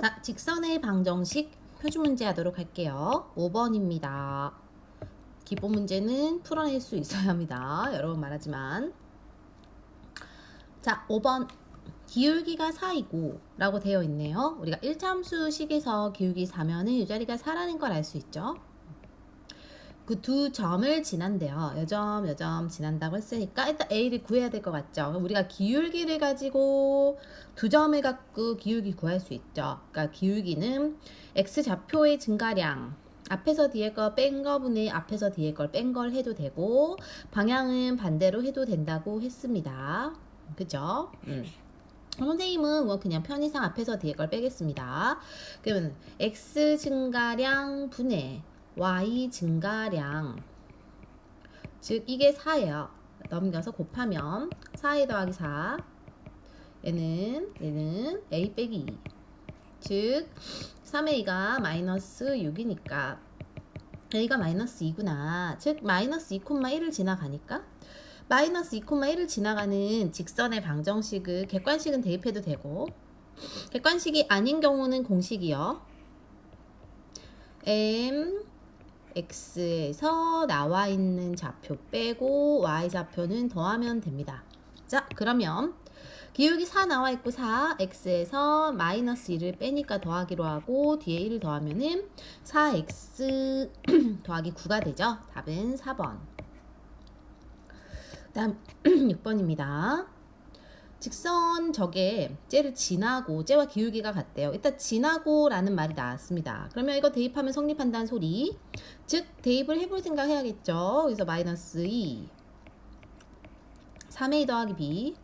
자, 직선의 방정식 표준문제 하도록 할게요. 5번입니다. 기본 문제는 풀어낼 수 있어야 합니다. 여러 번 말하지만. 자, 5번. 기울기가 4이고 라고 되어 있네요. 우리가 1참수식에서 기울기 4면은 이 자리가 4라는 걸 알 수 있죠. 그 두 점을 지난대요. 요점 지난다고 했으니까 일단 A를 구해야 될 것 같죠. 그럼 우리가 기울기를 가지고 두 점을 갖고 기울기 구할 수 있죠. 그러니까 기울기는 X좌표의 증가량 앞에서 뒤에 거 뺀 거분의 앞에서 뒤에 걸 뺀 걸 해도 되고 방향은 반대로 해도 된다고 했습니다. 그죠? 선생님은 뭐 그냥 편의상 앞에서 뒤에 걸 빼겠습니다. 그러면 X 증가량 분의 Y 증가량, 즉 이게 4예요. 넘겨서 곱하면 4a 더하기 4 얘는 a 빼기 2, 즉 3a가 마이너스 6이니까 a가 마이너스 2구나. 즉 마이너스 2,1을 지나가니까 마이너스 2,1을 지나가는 직선의 방정식을 객관식은 대입해도 되고 객관식이 아닌 경우는 공식이요. m x에서 나와 있는 좌표 빼고 y 좌표는 더하면 됩니다. 자, 그러면 기울기 4 나와 있고 4 x에서 마이너스 1을 빼니까 더하기로 하고 뒤에 1을 더하면은 4x 더하기 9가 되죠. 답은 4번. 다음 6번입니다. 직선 저게 쟤를 지나고 쟤와 기울기가 같대요. 일단 지나고 라는 말이 나왔습니다. 그러면 이거 대입하면 성립한다는 소리, 즉 대입을 해볼 생각 해야겠죠. 그래서 마이너스 2 3a 더하기 b,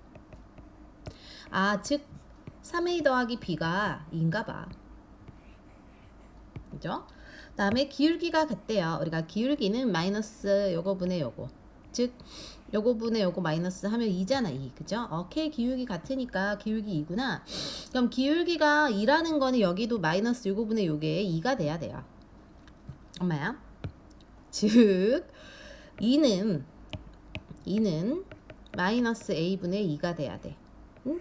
즉 3a 더하기 b가 2인가 봐. 그죠? 그 다음에 기울기가 같대요. 우리가 기울기는 마이너스 요거 분의 요거, 즉 요거 분의 요거 마이너스 하면 2잖아. 2. 그죠? K 기울기 같으니까 기울기 2구나. 그럼 기울기가 2라는 거는 여기도 마이너스 요거 분의 요게 2가 돼야 돼요. 엄마야. 즉 2는 마이너스 A분의 2가 돼야 돼.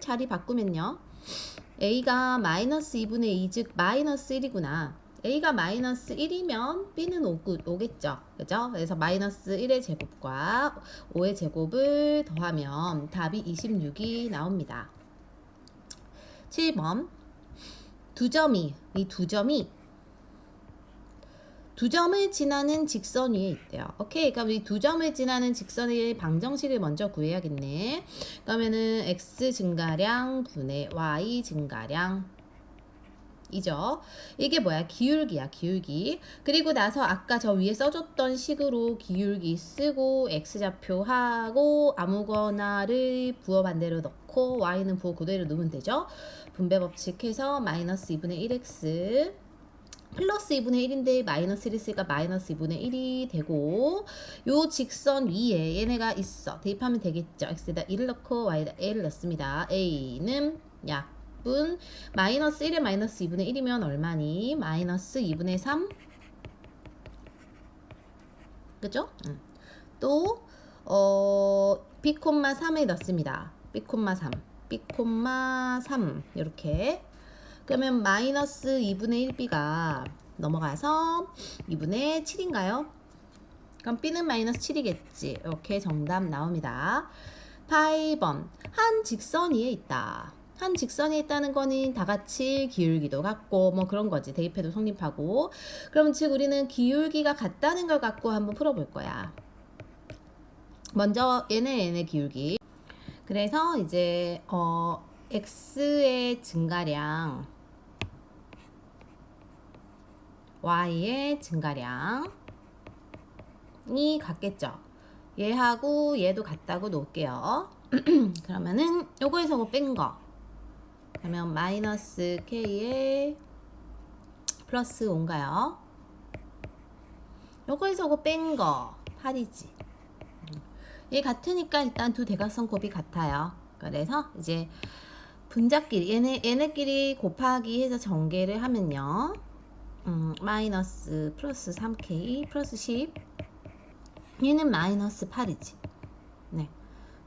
자리 바꾸면요. A가 마이너스 2분의 2, 즉 마이너스 1이구나. A가 마이너스 1이면 B는 오겠죠. 그죠? 그래서 마이너스 1의 제곱과 5의 제곱을 더하면 답이 26이 나옵니다. 7번. 이 두 점을 지나는 직선 위에 있대요. 오케이. 그럼 이 두 점을 지나는 직선의 방정식을 먼저 구해야겠네. 그러면은 x 증가량 분의 y 증가량 이죠. 이게 뭐야? 기울기야, 기울기. 그리고 나서 아까 저 위에 써줬던 식으로 기울기 쓰고 x좌표 하고 아무거나를 부호 반대로 넣고 y는 부호 그대로 넣으면 되죠. 분배 법칙 해서 마이너스 2분의 1x 플러스 2분의 1인데 마이너스 1이 있으니까 마이너스 2분의 1이 되고, 요 직선 위에 얘네가 있어. 대입하면 되겠죠. x에다 1을 넣고 y에다 a를 넣습니다. a는 약분 마이너스 1에 마이너스 2분의 1이면 얼마니? 마이너스 2분의 3. 그죠? 또 b, 3에 넣습니다. b, 3 이렇게. 그러면 마이너스 2분의 1b가 넘어가서 2분의 7인가요? 그럼 b는 마이너스 7이겠지. 이렇게 정답 나옵니다. 8번. 한 직선 위에 있다. 한 직선에 있다는 거는 다 같이 기울기도 같고 뭐 그런 거지. 대입해도 성립하고. 그럼 즉 우리는 기울기가 같다는 걸 갖고 한번 풀어볼 거야. 먼저 얘네 기울기. 그래서 이제 x의 증가량 y의 증가량이 같겠죠. 얘하고 얘도 같다고 놓을게요. 그러면은 요거에서 뭐 뺀 거. 그러면 마이너스 k에 플러스 5인가요? 요거에서 뭐 뺀 거 8이지. 얘 같으니까 일단 두 대각선 곱이 같아요. 그래서 이제 분자끼리 얘네끼리 곱하기 해서 전개를 하면요. 마이너스 플러스 3k 플러스 10, 얘는 마이너스 8이지. 네,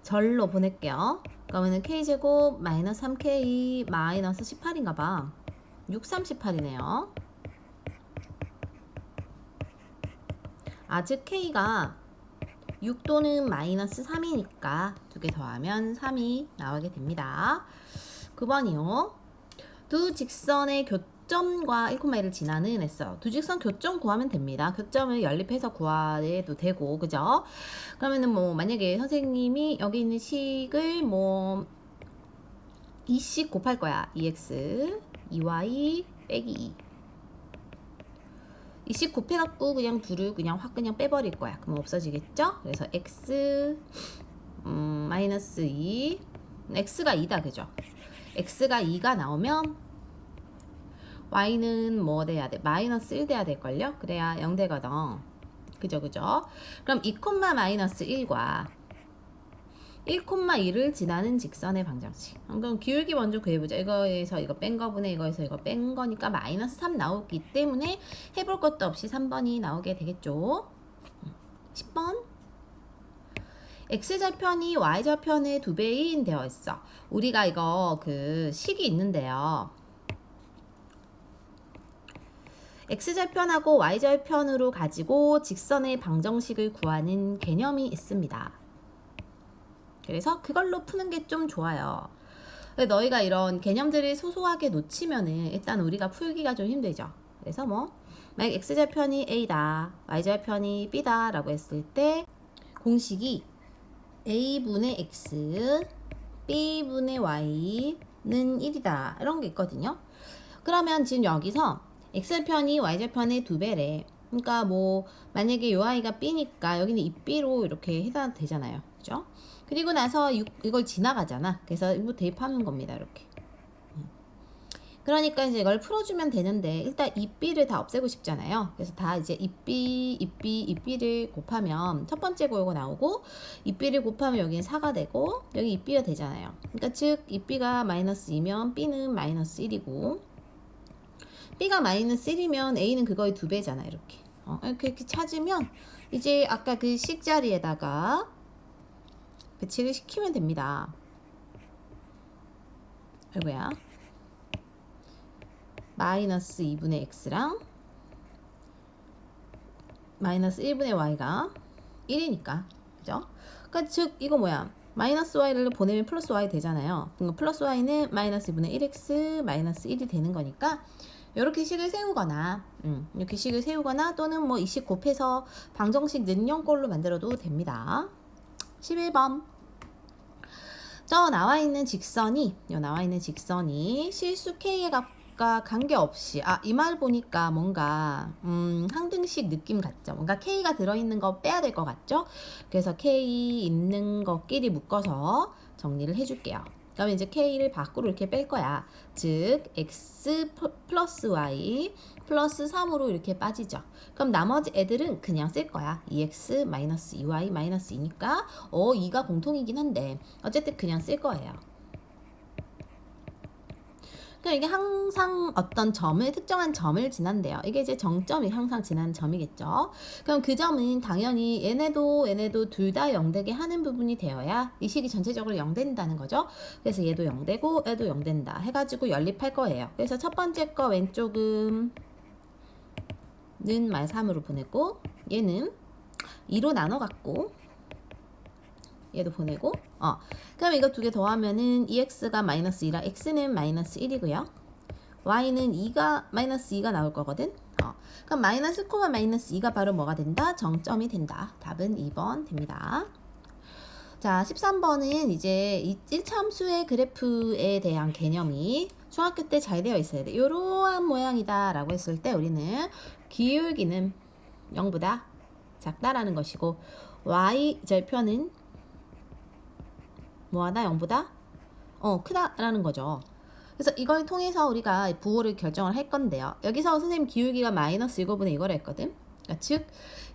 절로 보낼게요. 그러면은 k제곱 마이너스 3k 마이너스 18인가 봐. 6, 38이네요. 즉 K가 6 또는 마이너스 3이니까 두 개 더하면 3이 나오게 됩니다. 9번이요. 두 직선의 교점과 1,1을 지나는 했어. 두 직선 교점 구하면 됩니다. 교점을 연립해서 구해도 되고, 그죠? 그러면은 뭐 만약에 선생님이 여기 있는 식을 뭐 2씩 곱할 거야. 2x, 2y 빼기 2. 2씩 곱해갖고 그냥 둘을 그냥 확 그냥 빼버릴 거야. 그럼 없어지겠죠? 그래서 x 마이너스 2, x가 2다, 그죠? x가 2가 나오면 y는 뭐 돼야 돼? 마이너스 1 돼야 될걸요? 그래야 0 되거든. 그죠? 그럼 2, 마이너스 1과 1,2를 지나는 직선의 방정식. 그럼 기울기 먼저 구해보자. 이거에서 이거 뺀 거분에 이거에서 이거 뺀 거니까 마이너스 3 나오기 때문에 해볼 것도 없이 3번이 나오게 되겠죠. 10번. x절편이 y절편의 2배인 되어 있어. 우리가 이거 그 식이 있는데요. x절편하고 y절편으로 가지고 직선의 방정식을 구하는 개념이 있습니다. 그래서 그걸로 푸는 게 좀 좋아요. 너희가 이런 개념들을 소소하게 놓치면은 일단 우리가 풀기가 좀 힘들죠. 그래서 뭐 만약 x절편이 a다, y절편이 b다 라고 했을 때 공식이 a분의 x, b분의 y는 1이다 이런 게 있거든요. 그러면 지금 여기서 x절편이 y절편의 2배래. 그러니까 뭐 만약에 요 아이가 b니까 여기는 이 b로 이렇게 해도 되잖아요. 그죠? 그리고 나서 이걸 지나가잖아. 그래서 뭐 대입하는 겁니다. 이렇게. 그러니까 이제 이걸 풀어주면 되는데 일단 이 b를 다 없애고 싶잖아요. 그래서 다 이제 이 b를 곱하면 첫 번째 거 요거 나오고 이 b를 곱하면 여기는 4가 되고 여기 이 b가 되잖아요. 그러니까 즉 이 b가 마이너스 2면 b는 마이너스 1이고 b가 마이너스 1이면 a는 그거의 2배잖아. 이렇게. 이렇게 찾으면 이제 아까 그 식 자리에다가 배치를 시키면 됩니다. 이거야. 마이너스 2분의 x랑 마이너스 1분의 y가 1이니까. 그죠? 그러니까 즉 이거 뭐야? 마이너스 y를 보내면 플러스 y 되잖아요. 그러니까 플러스 y는 마이너스 2분의 1x 마이너스 1이 되는 거니까 이렇게 식을 세우거나 이렇게 식을 세우거나 또는 뭐 이 식 곱해서 방정식 는형꼴로 만들어도 됩니다. 11번. 나와 있는 직선이 실수 K의 값과 관계없이 이 말 보니까 뭔가 항등식 느낌 같죠. 뭔가 K가 들어있는 거 빼야 될 것 같죠. 그래서 K 있는 것끼리 묶어서 정리를 해줄게요. 그러면 이제 K를 밖으로 이렇게 뺄 거야. 즉 X 플러스 Y 플러스 3으로 이렇게 빠지죠. 그럼 나머지 애들은 그냥 쓸 거야. 2X 마이너스 2Y 마이너스 2니까 2가 공통이긴 한데 어쨌든 그냥 쓸 거예요. 그럼 이게 항상 어떤 특정한 점을 지난대요. 이게 이제 정점이 항상 지나는 점이겠죠. 그럼 그 점은 당연히 얘네도 둘 다 0되게 하는 부분이 되어야 이 식이 전체적으로 0 된다는 거죠. 그래서 얘도 0 되고 얘도 0 된다 해가지고 연립할 거예요. 그래서 첫 번째 거 왼쪽은 는 말 3으로 보내고 얘는 2로 나눠 갖고 얘도 보내고 그럼 이거 두 개 더하면은 2x가 마이너스 2라 x는 마이너스 1이고요. y는 2가 마이너스 2가 나올 거거든. 그럼 마이너스 마이너스 2가 바로 뭐가 된다? 정점이 된다. 답은 2번 됩니다. 자, 13번은 이제 1차 함수의 그래프에 대한 개념이 중학교 때 잘 되어 있어야 돼. 이러한 모양이다 라고 했을 때 우리는 기울기는 0보다 작다라는 것이고 y절편은 뭐하다? 0보다 크다라는 거죠. 그래서 이걸 통해서 우리가 부호를 결정을 할 건데요. 여기서 선생님 기울기가 마이너스 이거분의 이거를 했거든. 그러니까 즉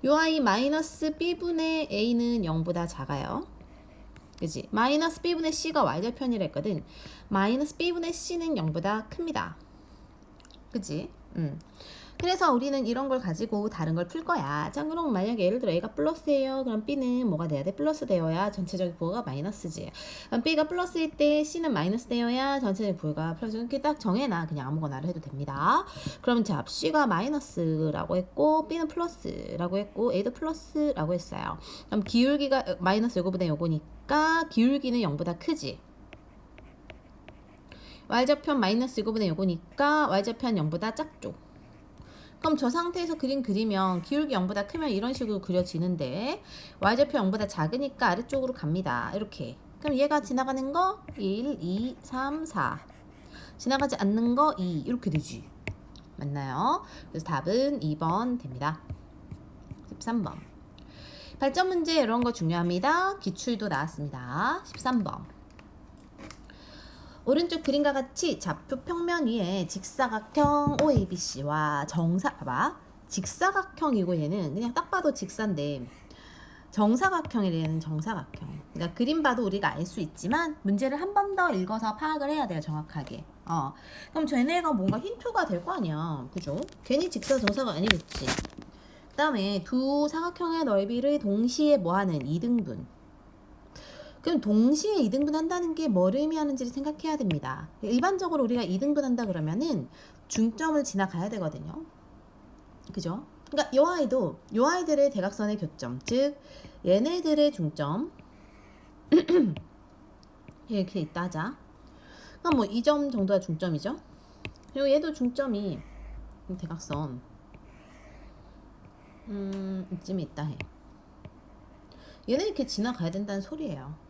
요 i 마이너스 b분의 a는 0보다 작아요. 그지? 마이너스 b분의 c가 y절편이라 했거든. 마이너스 b분의 c는 0보다 큽니다. 그지? 그래서 우리는 이런 걸 가지고 다른 걸 풀 거야. 자, 그럼 만약에 예를 들어 A가 플러스예요. 그럼 B는 뭐가 돼야 돼? 플러스 되어야 전체적인 부호가 마이너스지. 그럼 B가 플러스일 때 C는 마이너스 되어야 전체적인 부호가 플러스. 이렇게 딱 정해놔. 그냥 아무거나를 해도 됩니다. 그러면 자, C가 마이너스라고 했고 B는 플러스라고 했고 A도 플러스라고 했어요. 그럼 기울기가 마이너스 요거보다 요거니까 기울기는 0보다 크지. y좌편 마이너스 이거보다 요거니까 y좌편 0보다 작죠. 그럼 저 상태에서 그리면 기울기 0보다 크면 이런 식으로 그려지는데 y좌표 0보다 작으니까 아래쪽으로 갑니다. 이렇게. 그럼 얘가 지나가는 거 1, 2, 3, 4 지나가지 않는 거 2 이렇게 되지. 맞나요? 그래서 답은 2번 됩니다. 13번 발전 문제 이런 거 중요합니다. 기출도 나왔습니다. 13번 오른쪽 그림과 같이 좌표 평면 위에 직사각형 OABC와 봐봐. 직사각형이고 얘는 그냥 딱 봐도 직사인데 정사각형이 얘는 정사각형. 그러니까 그림 봐도 우리가 알 수 있지만 문제를 한 번 더 읽어서 파악을 해야 돼요. 정확하게. 그럼 쟤네가 뭔가 힌트가 될 거 아니야. 그죠? 괜히 직사 정사가 아니겠지. 그 다음에 두 사각형의 넓이를 동시에 뭐하는 2등분. 그럼 동시에 2등분 한다는 게 뭘 의미하는지를 생각해야 됩니다. 일반적으로 우리가 2등분 한다 그러면은 중점을 지나가야 되거든요. 그죠? 그러니까 요 아이들의 대각선의 교점, 즉 얘네들의 중점 이렇게 있다 하자. 그럼 뭐 2점 정도가 중점이죠. 그리고 얘도 중점이 대각선 이쯤에 있다 해. 얘는 이렇게 지나가야 된다는 소리예요.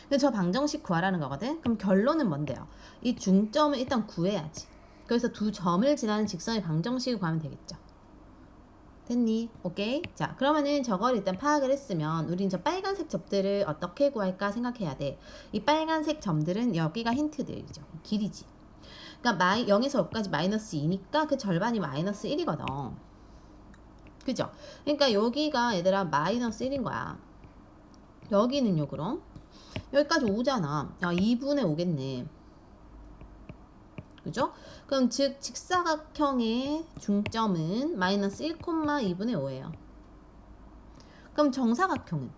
근데 저 방정식 구하라는 거거든. 그럼 결론은 뭔데요? 이 중점을 일단 구해야지. 그래서 두 점을 지나는 직선의 방정식을 구하면 되겠죠. 됐니? 오케이. 자, 그러면은 저걸 일단 파악을 했으면 우린 저 빨간색 점들을 어떻게 구할까 생각해야 돼. 이 빨간색 점들은 여기가 힌트들이죠. 길이지. 그러니까 0에서 5까지 마이너스 2니까 그 절반이 마이너스 1이거든. 그죠? 그러니까 여기가 얘들아 마이너스 1인 거야. 여기는요 그럼? 여기까지 5잖아. 2분의 5겠네. 그죠? 그럼 즉 직사각형의 중점은 마이너스 1,2분의 5예요. 그럼 정사각형은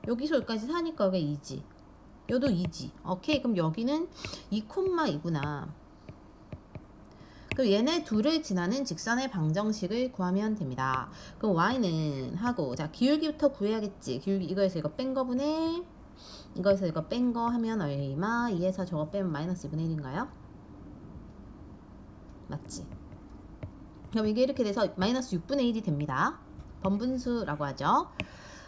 여기서 여기까지 사니까 여기 2지. 여도 2지. 오케이. 그럼 여기는 2,2구나. 그럼 얘네 둘을 지나는 직선의 방정식을 구하면 됩니다. 그럼 y는 하고 자 기울기부터 구해야겠지. 기울기 이거에서 이거 뺀 거분의 이거에서 이거 뺀 거 하면 얼마? 2에서 저거 빼면 마이너스 2분의 1인가요? 맞지? 그럼 이게 이렇게 돼서 마이너스 6분의 1이 됩니다. 번분수라고 하죠.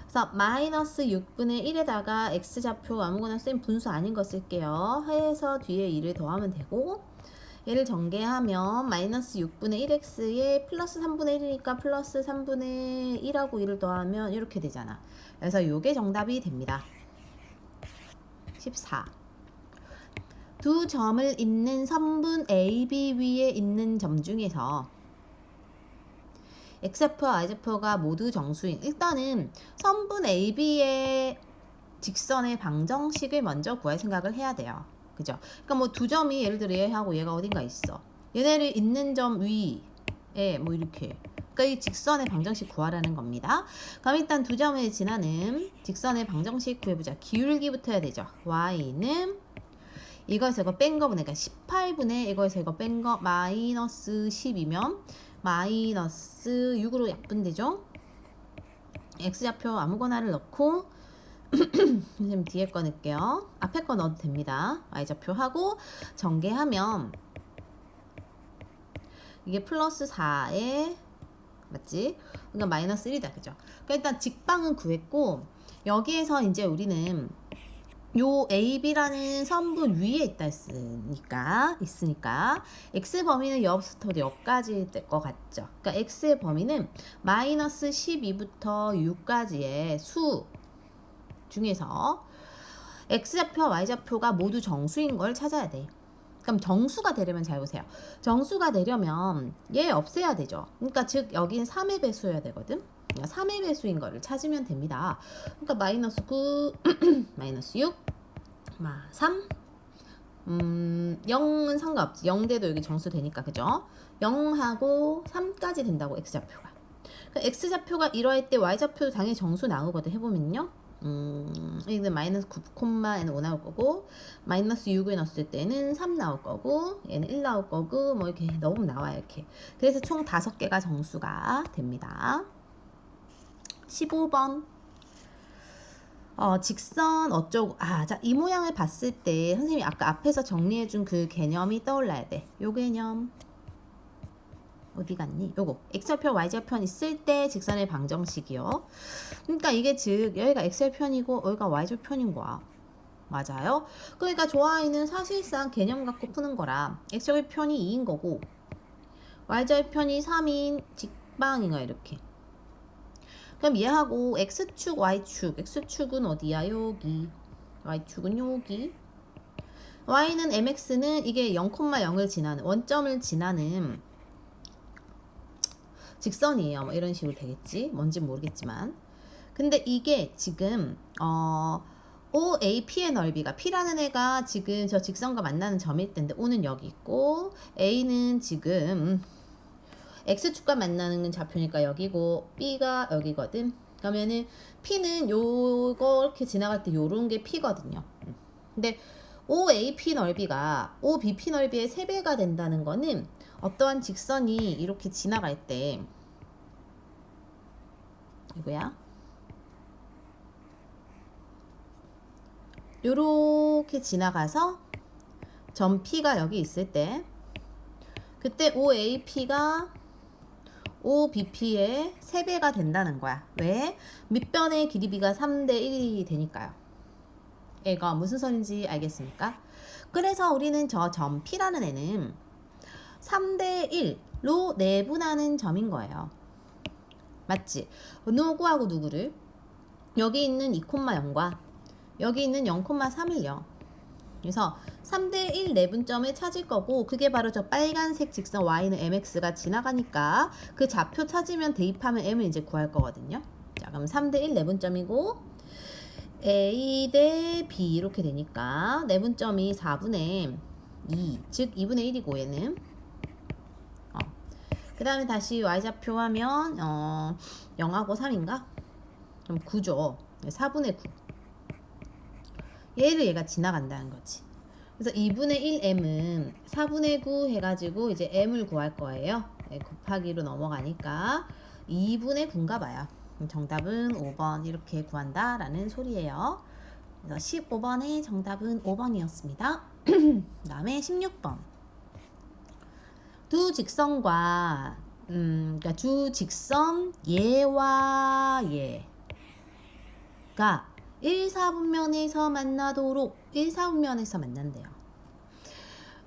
그래서 마이너스 6분의 1에다가 x좌표 아무거나 쓴 분수 아닌 거 쓸게요. 해서 뒤에 2를 더하면 되고 얘를 전개하면 마이너스 6분의 1x에 플러스 3분의 1이니까 플러스 3분의 1하고 1을 더하면 이렇게 되잖아. 그래서 요게 정답이 됩니다. 14. 두 점을 잇는 선분 AB 위에 있는 점 중에서 x좌표와 y좌표가 모두 정수인 일단은 선분 AB의 직선의 방정식을 먼저 구할 생각을 해야 돼요. 그죠? 그러니까 뭐 두 점이 예를 들어 얘하고 얘가 어딘가 있어. 얘네를 잇는 점 위에 뭐 이렇게 그러니까 이 직선의 방정식 구하라는 겁니다. 그럼 일단 두 점을 지나는 직선의 방정식 구해보자. 기울기부터 해야 되죠. y는 이거에서 이거 뺀 거분의 그러니까 18분의 이거에서 이거 뺀 거 마이너스 10이면 마이너스 6으로 약분되죠. x좌표 아무거나를 넣고 선생님 뒤에 거 넣을게요. 앞에 거 넣어도 됩니다. y좌표 하고 전개하면 이게 플러스 4에 맞지? 그러니까 마이너스 1이다. 그죠? 그러니까 일단 직방은 구했고 여기에서 이제 우리는 요 AB라는 선분 위에 있으니까 X 범위는 여부터 여기까지 될 것 같죠. 그러니까 X의 범위는 마이너스 12부터 6까지의 수 중에서 X좌표와 Y좌표가 모두 정수인 걸 찾아야 돼. 그럼 정수가 되려면 잘 보세요. 정수가 되려면 얘 없애야 되죠. 그러니까 즉 여긴 3의 배수여야 되거든. 3의 배수인 거를 찾으면 됩니다. 그러니까 마이너스 9, 마이너스 6, 3, 0은 상관없지. 0대도 여기 정수 되니까, 그죠? 0하고 3까지 된다고, x좌표가. x좌표가 이러할 때 y좌표도 당연히 정수 나오거든, 해보면요. 얘는 마이너스 9,n 5 나올 거고, 마이너스 6을 넣었을 때는 3 나올 거고, 얘는 1 나올 거고, 뭐 이렇게 넣으면 나와요, 이렇게. 그래서 총 5개가 정수가 됩니다. 15번. 직선 어쩌고. 자, 이 모양을 봤을 때 선생님이 아까 앞에서 정리해준 그 개념이 떠올라야 돼. 요 개념. 어디 갔니? 요거. x좌표, y좌편 있을 때 직선의 방정식이요. 그러니까 이게 즉 여기가 x좌편이고 여기가 y좌편인 거야. 맞아요? 그러니까 좋아하는 사실상 개념 갖고 푸는 거라 x좌편이 2인 거고 y좌편이 3인 직방인 거야, 이렇게. 그럼 얘하고 x축, y축. x축은 어디야? 여기. y축은 여기. y는 mx는 이게 0,0을 지나는, 원점을 지나는 직선이에요. 뭐 이런 식으로 되겠지. 뭔지 모르겠지만. 근데 이게 지금 OAP의 넓이가 P라는 애가 지금 저 직선과 만나는 점일 텐데 O는 여기 있고 A는 지금 X축과 만나는 좌표니까 여기고 B가 여기거든. 그러면은 P는 요거 이렇게 지나갈 때 요런 게 P거든요. 근데 OAP 넓이가 OBP 넓이의 3배가 된다는 거는 어떠한 직선이 이렇게 지나갈 때 이거야. 요렇게 지나가서 점 P가 여기 있을 때 그때 OAP가 OBP의 3배가 된다는 거야. 왜? 밑변의 길이비가 3대 1이 되니까요. 얘가 무슨 선인지 알겠습니까? 그래서 우리는 저 점 P라는 애는 3대 1로 내분하는 점인 거예요. 맞지? 누구하고 누구를? 여기 있는 2,0과 여기 있는 0,3일요. 그래서 3대 1 내분점을 찾을 거고 그게 바로 저 빨간색 직선 y는 mx가 지나가니까 그 좌표 찾으면 대입하면 m을 이제 구할 거거든요. 자, 그럼 3대 1 내분점이고 a 대 b 이렇게 되니까 내분점이 4분의 2, 즉 2분의 1이고 얘는 그 다음에 다시 y좌표 하면 0하고 3인가? 그럼 9죠. 4분의 9. 얘를 얘가 지나간다는 거지. 그래서 2분의 1m은 4분의 9 해가지고 이제 m을 구할 거예요. 네, 곱하기로 넘어가니까 2분의 9인가 봐요. 정답은 5번 이렇게 구한다 라는 소리예요. 그래서 15번의 정답은 5번이었습니다. 그 다음에 16번. 두 직선과 그러니까 두 직선 얘와 얘가 1사분면에서 만나도록 1사분면에서 만난대요.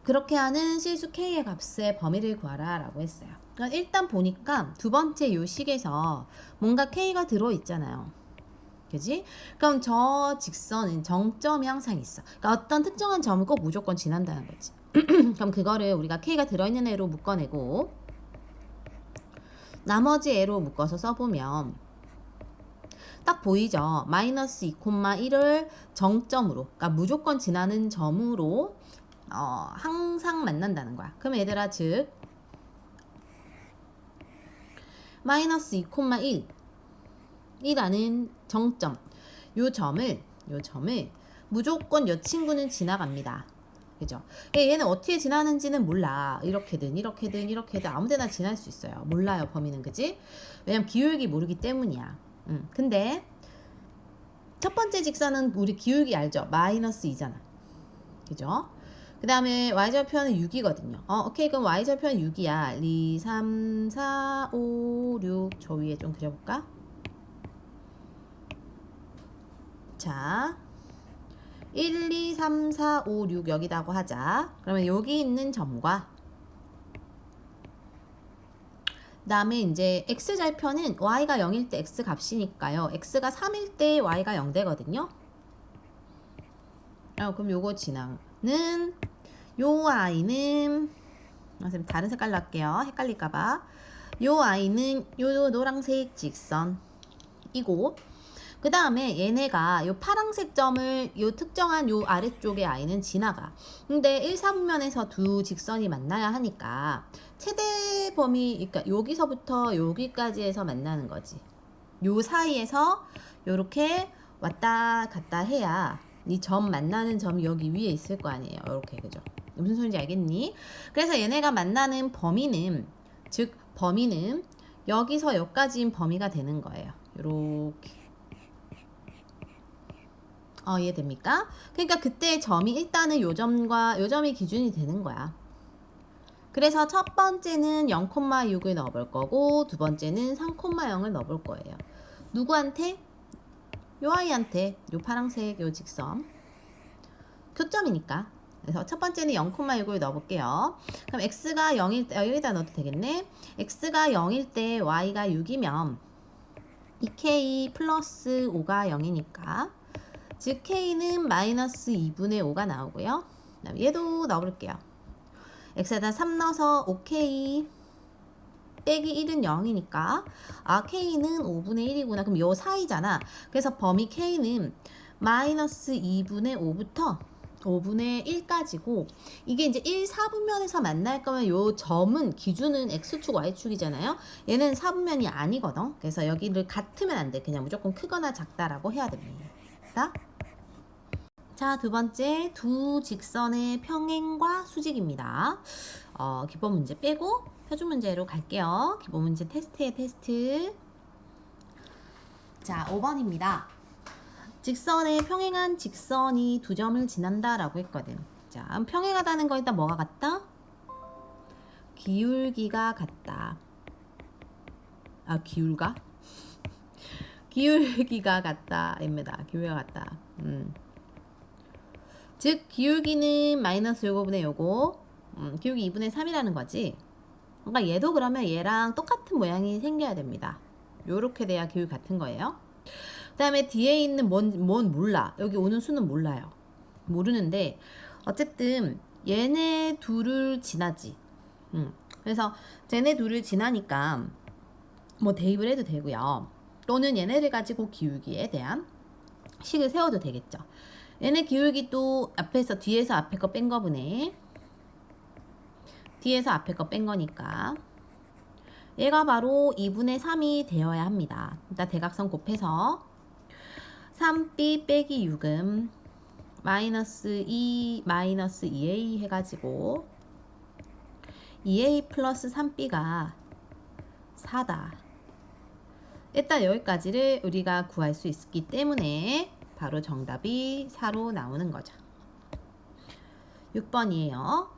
그렇게 하는 실수 K의 값의 범위를 구하라 라고 했어요. 그러니까 일단 보니까 두 번째 요 식에서 뭔가 K가 들어있잖아요. 그지? 그럼 저 직선은 정점이 항상 있어. 그러니까 어떤 특정한 점을 꼭 무조건 지난다는 거지. 그럼 그거를 우리가 K가 들어있는 애로 묶어내고 나머지 애로 묶어서 써보면 딱 보이죠? 마이너스 2,1을 정점으로, 그러니까 무조건 지나는 점으로 항상 만난다는 거야. 그럼 얘들아, 즉 마이너스 2,1 이라는 정점, 요 점을 무조건 요 친구는 지나갑니다. 그죠? 얘는 어떻게 지나는지는 몰라. 이렇게든 아무 데나 지날 수 있어요. 몰라요, 범위는. 그지? 왜냐면 기울기 모르기 때문이야. 근데 첫 번째 직선은 우리 기울기 알죠? 마이너스 2잖아. 그죠? 그 다음에 y좌표는 6이거든요. 오케이. 그럼 y좌표는 6이야. 2, 3, 4, 5, 6. 저 위에 좀 그려볼까? 자, 1, 2, 3, 4, 5, 6 여기다고 하자. 그러면 여기 있는 점과 그 다음에 이제 x좌표는 y가 0일 때 x 값이니까요. x가 3일 때 y가 0 되거든요. 그럼 요거 지나는 요 i는 선생님 다른 색깔로 할게요. 헷갈릴까봐. 요 i는 요 노란색 직선이고 그 다음에 얘네가 요 파란색 점을 요 특정한 요 아래쪽의 아이는 지나가. 근데 1, 4분면에서 두 직선이 만나야 하니까 최대 범위, 그러니까 여기서부터 여기까지 해서 만나는 거지. 요 사이에서 요렇게 왔다 갔다 해야 이 점 만나는 점이 여기 위에 있을 거 아니에요. 이렇게, 그죠? 무슨 소리인지 알겠니? 그래서 얘네가 만나는 범위는, 즉 범위는 여기서 여기까지인 범위가 되는 거예요. 요렇게. 이해됩니까? 그러니까 그때 점이 일단은 요 점과 요 점이 기준이 되는 거야. 그래서 첫 번째는 0,6을 넣어볼 거고 두 번째는 3,0을 넣어볼 거예요. 누구한테? 요 아이한테. 요 파란색 요 직선. 교점이니까. 그래서 첫 번째는 0,6을 넣어볼게요. 그럼 x가 0일 때, 여기다 넣어도 되겠네. x가 0일 때 y가 6이면 2k 플러스 5가 0이니까 즉 k는 마이너스 2분의 5가 나오고요. 그다음 얘도 넣어볼게요. x에다 3 넣어서 5k 빼기 1은 0이니까 k는 5분의 1이구나. 그럼 요 사이잖아. 그래서 범위 k는 마이너스 2분의 5부터 5분의 1까지고 이게 이제 1, 4분면에서 만날 거면 요 점은 기준은 x축, y축이잖아요. 얘는 4분면이 아니거든. 그래서 여기를 같으면 안 돼. 그냥 무조건 크거나 작다라고 해야 됩니다. 자, 두 번째 두 직선의 평행과 수직입니다. 기본 문제 빼고 표준 문제로 갈게요. 기본 문제 테스트에 테스트. 자, 5번입니다. 직선에 평행한 직선이 두 점을 지난다 라고 했거든. 자, 평행하다는 거 일단 뭐가 같다? 기울기가 같다. 기울가? 기울기가 같다 입니다. 기울기가 같다. 즉 기울기는 마이너스 요거분의 요거, 기울기 2분의 3이라는 거지. 그러니까 얘도 그러면 얘랑 똑같은 모양이 생겨야 됩니다. 요렇게 돼야 기울기 같은 거예요. 그 다음에 뒤에 있는 뭔 몰라. 여기 오는 수는 몰라요. 모르는데 어쨌든 얘네 둘을 지나지. 그래서 쟤네 둘을 지나니까 뭐 대입을 해도 되고요. 또는 얘네를 가지고 기울기에 대한 식을 세워도 되겠죠. 얘네 기울기도 앞에서 뒤에서 앞에 거 뺀 거분에 뒤에서 앞에 거 뺀 거니까 얘가 바로 2분의 3이 되어야 합니다. 일단 대각선 곱해서 3b 빼기 6은 마이너스 2 마이너스 2a 해가지고 2a 플러스 3b가 4다. 일단 여기까지를 우리가 구할 수 있기 때문에 바로 정답이 4로 나오는 거죠. 6번이에요.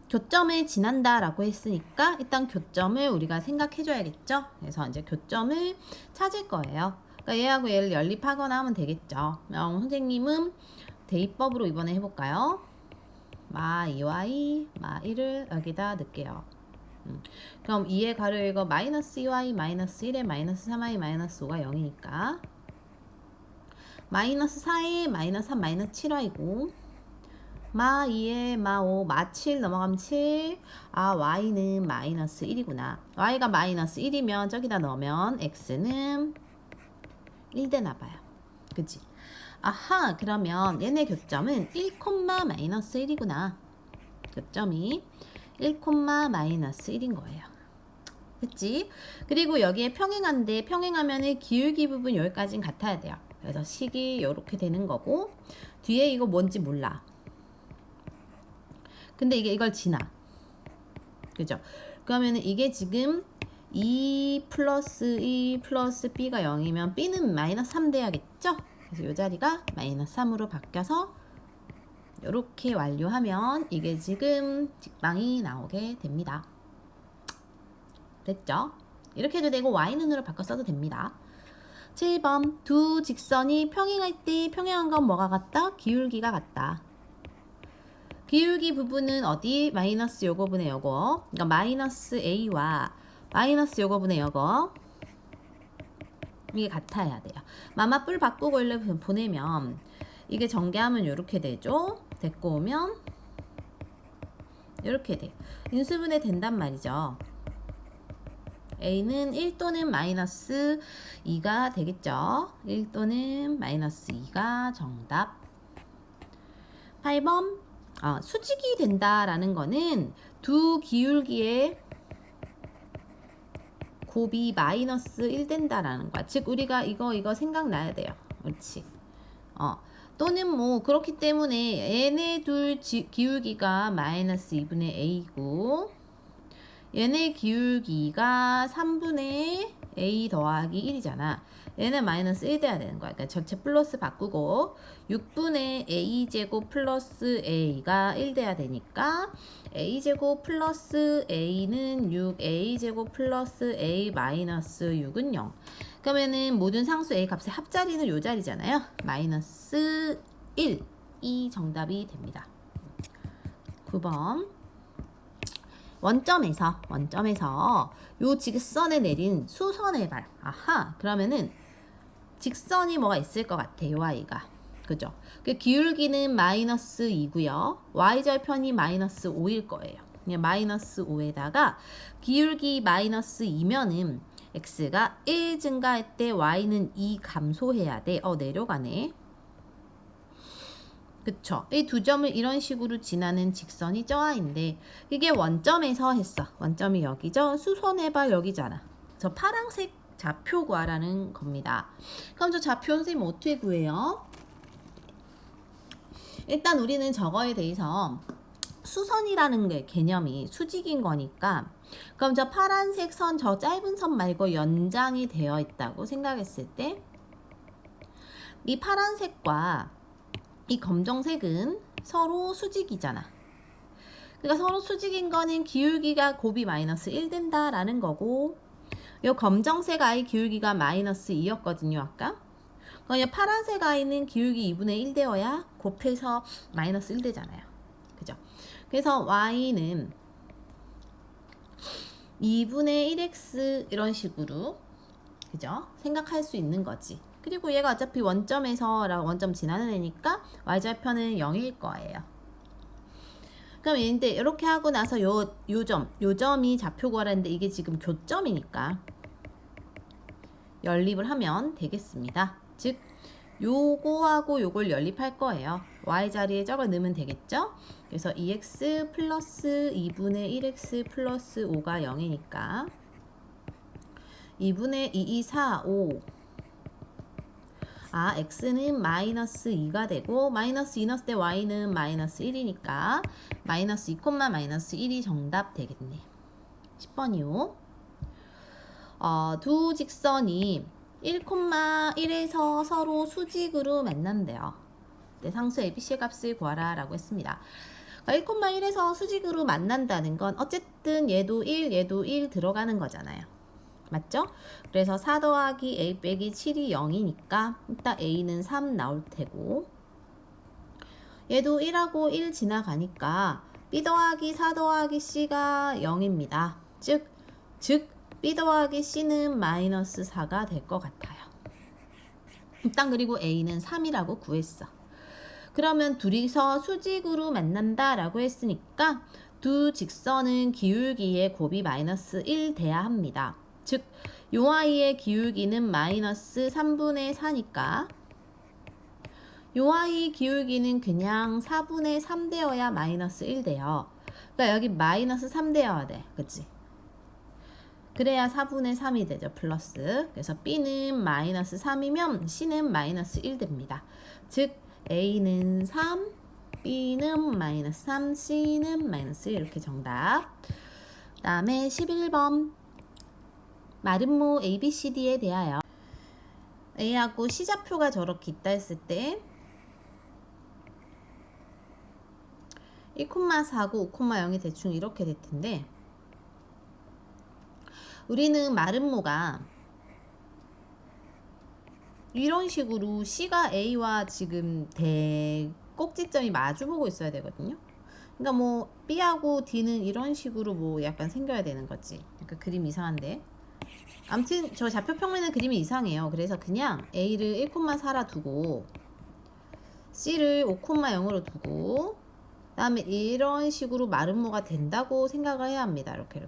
교점을 지난다 라고 했으니까 일단 교점을 우리가 생각해 줘야겠죠. 그래서 이제 교점을 찾을 거예요. 그러니까 얘하고 얘를 연립하거나 하면 되겠죠. 선생님은 대입법으로 이번에 해볼까요? 마 2y 마 1을 여기다 넣을게요. 그럼 2의 가로 이거 마이너스 2y 마이너스 1에 마이너스 3y 마이너스 5가 0이니까 마이너스 4에 마이너스 3 마이너스 7y고 마 2에 마 5 마 7 넘어가면 7. y는 마이너스 1이구나. y가 마이너스 1이면 저기다 넣으면 x는 1 되나 봐요. 그치? 아하, 그러면 얘네 교점은 1, 마이너스 1이구나. 교점이 1, 마이너스 1인 거예요. 그치? 그리고 여기에 평행한데 평행하면은 기울기 부분 여기까지는 같아야 돼요. 그래서 식이 이렇게 되는 거고 뒤에 이거 뭔지 몰라. 근데 이걸 지나. 그죠? 그러면은 이게 지금 2 플러스 2 플러스 b가 0이면 b는 마이너스 3 돼야겠죠? 그래서 이 자리가 마이너스 3으로 바뀌어서 이렇게 완료하면 이게 지금 직방이 나오게 됩니다. 됐죠? 이렇게 해도 되고 y눈으로 바꿔 써도 됩니다. 7번 두 직선이 평행할 때 평행한 건 뭐가 같다? 기울기가 같다. 기울기 부분은 어디? 마이너스 요거분의 요거. 그러니까 마이너스 a와 마이너스 요거분의 요거. 이게 같아야 돼요. 마마 뿔 바꾸고 일로 보내면 이게 전개하면 이렇게 되죠. 데리고 오면 이렇게 돼. 인수분해 된단 말이죠. A는 1 또는 마이너스 2가 되겠죠. 1 또는 마이너스 2가 정답. 8번 수직이 된다라는 거는 두 기울기의 곱이 마이너스 1 된다라는 거야. 즉 우리가 이거 생각나야 돼요. 그렇지. 또는 뭐 그렇기 때문에 얘네 둘 기울기가 마이너스 2분의 a고 얘네 기울기가 3분의 a 더하기 1이잖아. 얘는 마이너스 1 돼야 되는 거야. 그러니까 전체 플러스 바꾸고 6분의 a제곱 플러스 a가 1 돼야 되니까 a제곱 플러스 a는 6a제곱 플러스 a 마이너스 6은 0. 그러면은 모든 상수 a 값의 합자리는 요 자리잖아요. 마이너스 1. 이 정답이 됩니다. 9번. 원점에서 요 직선에 내린 수선의 발. 아하. 그러면은 직선이 뭐가 있을 것 같아. 요 아이가. 그죠? 그 기울기는 마이너스 2고요. y절편이 마이너스 5일 거예요. 그냥 마이너스 5에다가 기울기 마이너스 2면은 x가 1 증가할 때 y는 2 감소해야 돼. 내려가네. 그쵸? 이 두 점을 이런 식으로 지나는 직선이 저 아인데 이게 원점에서 했어. 원점이 여기죠? 수선의 발 여기잖아. 저 파란색 좌표 구하라는 겁니다. 그럼 저 좌표 선생님 어떻게 구해요? 일단 우리는 저거에 대해서 수선이라는 게 개념이 수직인 거니까 그럼 저 파란색 선, 저 짧은 선 말고 연장이 되어 있다고 생각했을 때 이 파란색과 이 검정색은 서로 수직이잖아. 그러니까 서로 수직인 거는 기울기가 곱이 마이너스 1 된다라는 거고 요 검정색 아이 기울기가 마이너스 2였거든요 아까. 그럼 파란색 아이는 기울기 2분의 1 되어야 곱해서 마이너스 1 되잖아요. 그죠? 그래서 y는 2분의 1x 이런 식으로 그죠? 생각할 수 있는 거지. 그리고 얘가 어차피 원점에서 원점 지나는 애니까 y절편은 0일 거예요. 그럼 얘인데 이렇게 하고 나서 요 점이 좌표 구하라는데 이게 지금 교점이니까 연립을 하면 되겠습니다. 즉 요거하고 요걸 연립할 거예요. y 자리에 저걸 넣으면 되겠죠? 그래서 2x 플러스 2분의 1x 플러스 5가 0이니까 2분의 2, 4, 5 x는 마이너스 2가 되고 마이너스 2 넣었을 때 y는 마이너스 1이니까 마이너스 2, 마이너스 1이 정답 되겠네. 10번이요. 두 직선이 1,1에서 서로 수직으로 만난대요. 네, 상수 ABC 값을 구하라 라고 했습니다. 1,1에서 수직으로 만난다는 건 어쨌든 얘도 1 들어가는 거잖아요. 맞죠? 그래서 4 더하기 a 빼기 7이 0이니까 일단 a는 3 나올 테고 얘도 1하고 1 지나가니까 b 더하기 4 더하기 c가 0입니다. 즉 b 더하기 c는 마이너스 4가 될 것 같아요. 일단 그리고 a는 3이라고 구했어. 그러면 둘이서 수직으로 만난다 라고 했으니까 두 직선은 기울기의 곱이 마이너스 1 돼야 합니다. 즉, 요 아이의 기울기는 마이너스 3분의 4니까 요 아이 기울기는 그냥 4분의 3 되어야 마이너스 1 돼요. 그러니까 여기 마이너스 3 되어야 돼. 그치? 그래야 4분의 3이 되죠. 플러스. 그래서 B는 마이너스 3이면 C는 마이너스 1 됩니다. 즉 A는 3, B는 마이너스 3, C는 마이너스 1 이렇게 정답. 그 다음에 11번 마름모 ABCD에 대하여 A하고 C좌표가 저렇게 있다 했을 때 1,4고 5,0이 대충 이렇게 될 텐데 우리는 마름모가 이런 식으로 C가 A와 지금 꼭지점이 마주보고 있어야 되거든요. 그러니까 뭐 B하고 D는 이런 식으로 뭐 약간 생겨야 되는 거지. 그러니까 그림 이상한데. 아무튼 저 좌표 평면의 그림이 이상해요. 그래서 그냥 A를 1,4라 두고 C를 5,0으로 두고 그다음에 이런 식으로 마름모가 된다고 생각을 해야 합니다. 이렇게.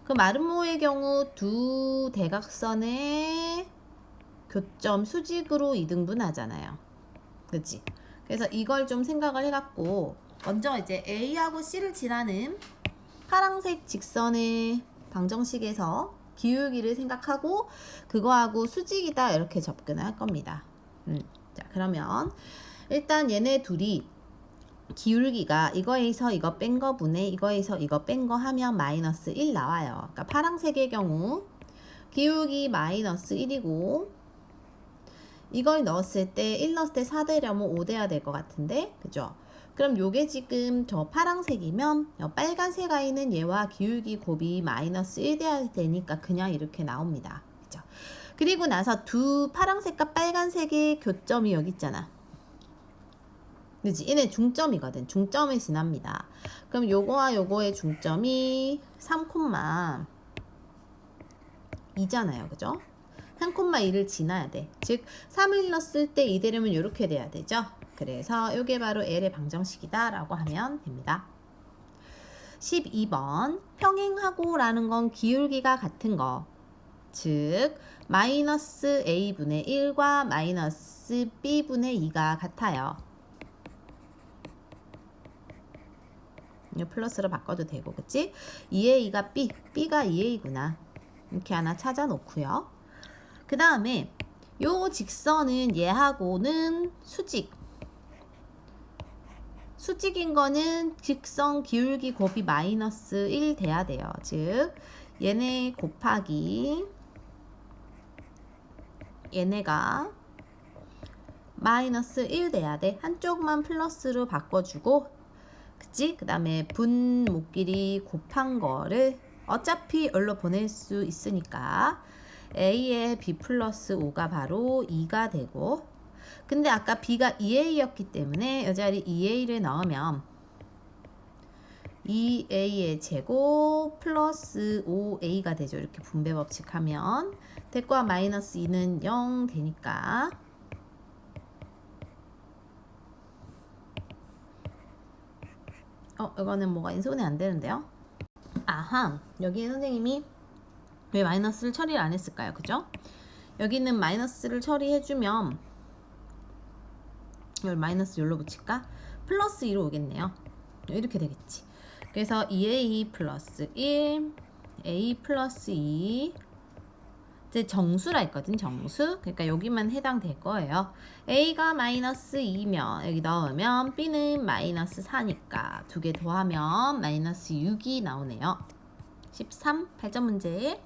그 마름모의 경우 두 대각선의 교점 수직으로 이등분하잖아요. 그치? 그래서 이걸 좀 생각을 해갖고 먼저 이제 A하고 C를 지나는 파란색 직선의 방정식에서 기울기를 생각하고 그거하고 수직이다 이렇게 접근을 할 겁니다. 자, 그러면 일단 얘네 둘이 기울기가 이거에서 이거 뺀 거 분의 이거에서 이거 뺀 거 하면 마이너스 1 나와요. 그러니까 파란색의 경우 기울기 마이너스 1이고 이걸 넣었을 때 1 넣었을 때 4 되려면 5 돼야 될 것 같은데 그죠? 그럼 요게 지금 저 파란색이면 빨간색 아이는 얘와 기울기 곱이 마이너스 1 돼야 되니까 그냥 이렇게 나옵니다. 그죠? 그리고 나서 두 파란색과 빨간색의 교점이 여기 있잖아. 그치? 얘네 중점이거든. 중점을 지납니다. 그럼 요거와 요거의 중점이 3,2잖아요. 그죠? 3,2를 지나야 돼. 즉 3을 넣었을 때 2 되려면 이렇게 돼야 되죠. 그래서 이게 바로 L의 방정식이다 라고 하면 됩니다. 12번 평행하고 라는 건 기울기가 같은 거. 즉 마이너스 A분의 1과 마이너스 B분의 2가 같아요. 플러스로 바꿔도 되고 그치? 2A가 B, B가 2A구나. 이렇게 하나 찾아 놓고요. 그 다음에 요 직선은 얘하고는 수직인 거는 직선 기울기 곱이 마이너스 1 돼야 돼요. 즉 얘네 곱하기 얘네가 마이너스 1 돼야 돼. 한쪽만 플러스로 바꿔주고 그치? 그 다음에 분모끼리 곱한 거를 어차피 여기로 보낼 수 있으니까 A의 B 플러스 5가 바로 2가 되고 근데 아까 B가 2A였기 때문에 이 자리 2A를 넣으면 2A의 제곱 플러스 5A가 되죠. 이렇게 분배 법칙하면 대과 마이너스 2는 0 되니까 이거는 뭐가 인수분해 안 되는데요. 아하, 여기 선생님이 왜 마이너스를 처리를 안 했을까요? 그죠? 여기는 마이너스를 처리해주면 여기 마이너스 여기로 붙일까? 플러스 2로 오겠네요. 이렇게 되겠지. 그래서 2A 플러스 1 A 플러스 2 이제 정수라 했거든. 정수. 그러니까 여기만 해당될 거예요. A가 마이너스 2면 여기 넣으면 B는 마이너스 4니까 두 개 더하면 마이너스 6이 나오네요. 13 8점 문제.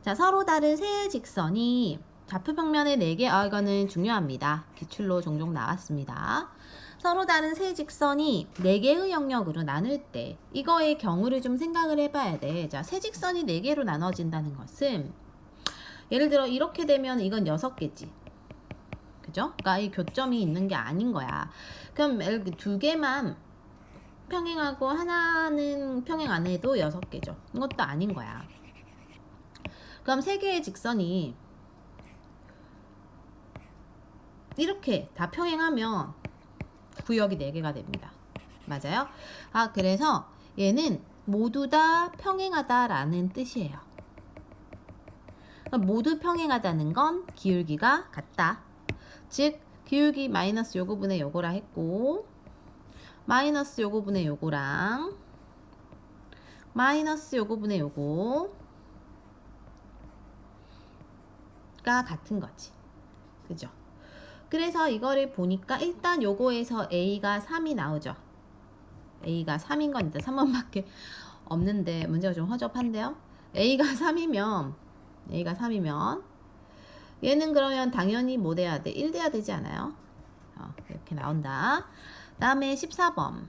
자, 서로 다른 세 직선이 좌표평면의 4개, 이거는 중요합니다. 기출로 종종 나왔습니다. 서로 다른 세 직선이 4개의 영역으로 나눌 때 이거의 경우를 좀 생각을 해봐야 돼. 자, 세 직선이 4개로 나눠진다는 것은 예를 들어 이렇게 되면 이건 6개지. 그죠? 그러니까 이 교점이 있는 게 아닌 거야. 그럼 두 개만 평행하고 하나는 평행 안 해도 6개죠. 이것도 아닌 거야. 그럼 3개의 직선이 이렇게 다 평행하면 구역이 4개가 됩니다. 맞아요? 그래서 얘는 모두 다 평행하다라는 뜻이에요. 모두 평행하다는 건 기울기가 같다. 즉 기울기 마이너스 요거분의 요거라 했고 마이너스 요거분의 요거랑 마이너스 요거분의 요거가 같은 거지. 그죠? 그래서 이거를 보니까 일단 요거에서 A가 3이 나오죠. A가 3인 건 일단 3번밖에 없는데 문제가 좀 허접한데요. A가 3이면 얘는 그러면 당연히 뭐 돼야 돼? 1 돼야 되지 않아요? 이렇게 나온다. 다음에 14번.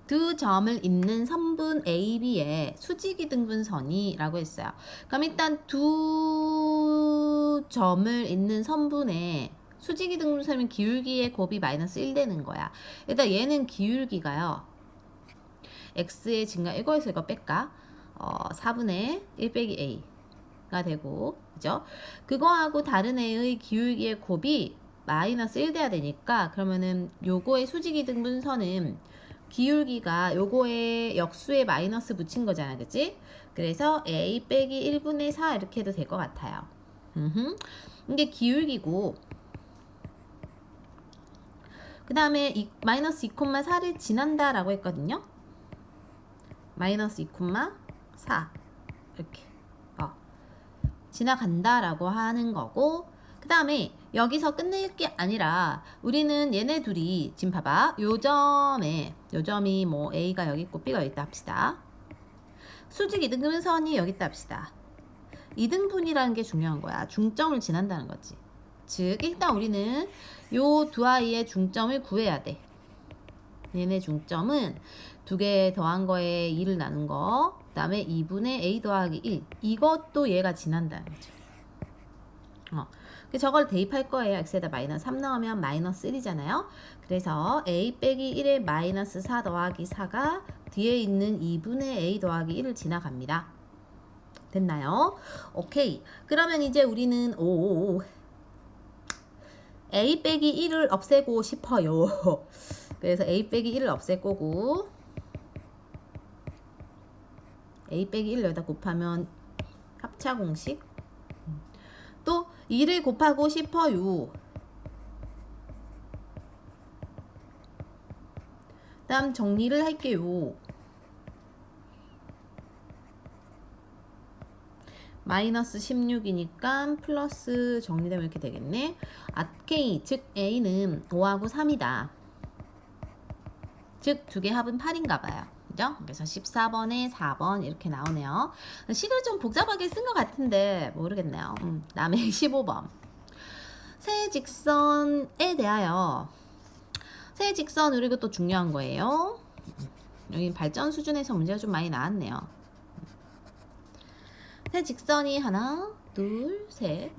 두 점을 잇는 선분 AB의 수직이 등분선이라고 했어요. 그럼 일단 두 점을 잇는 선분의 수직이 등분선이면 기울기의 곱이 마이너스 1 되는 거야. 일단 얘는 기울기가요. x의 증가 이거에서 이거 뺄까? 4분의 1 빼기 a가 되고 그죠? 그거하고 다른 애의 기울기의 곱이 마이너스 1 돼야 되니까 그러면은 요거의 수직이 등분선은 기울기가 요거에 역수에 마이너스 붙인 거잖아, 그치? 그래서 a 빼기 1분의 4 이렇게 해도 될 것 같아요. 이게 기울기고, 그 다음에 마이너스 2,4를 지난다 라고 했거든요. 마이너스 2,4 이렇게 지나간다 라고 하는 거고, 그 다음에 여기서 끝낼 게 아니라 우리는 얘네 둘이 지금 봐봐, 요점이 뭐 A가 여기 있고 B가 여기 있다 합시다. 수직 이등분선이 여기 있다 합시다. 이등분이라는 게 중요한 거야. 중점을 지난다는 거지. 즉 일단 우리는 요 두 아이의 중점을 구해야 돼. 얘네 중점은 두 개 더한 거에 2를 나눈 거, 그 다음에 2분의 a 더하기 1, 이것도 얘가 지난다는 거죠. 저걸 대입할 거예요. x에다 마이너스 3 넣으면 마이너스 1이잖아요. 그래서 a 빼기 1에 마이너스 4 더하기 4가 뒤에 있는 2분의 a 더하기 1을 지나갑니다. 됐나요? 오케이. 그러면 이제 우리는 a 빼기 1을 없애고 싶어요. 그래서 a 빼기 1을 없앨 거고, a 빼기 1을 여기다 곱하면 합차 공식, 또 2를 곱하고 싶어요. 다음 정리를 할게요. 마이너스 16이니까 플러스 정리되면 이렇게 되겠네. K, 즉 A는 5하고 3이다. 즉 두 개 합은 8인가 봐요. 그죠? 그래서 14번에 4번 이렇게 나오네요. 식을 좀 복잡하게 쓴 것 같은데 모르겠네요. 다음에 15번. 세 직선에 대하여, 세 직선으로 이것도 중요한 거예요. 여기 발전 수준에서 문제가 좀 많이 나왔네요. 세 직선이 하나, 둘, 셋.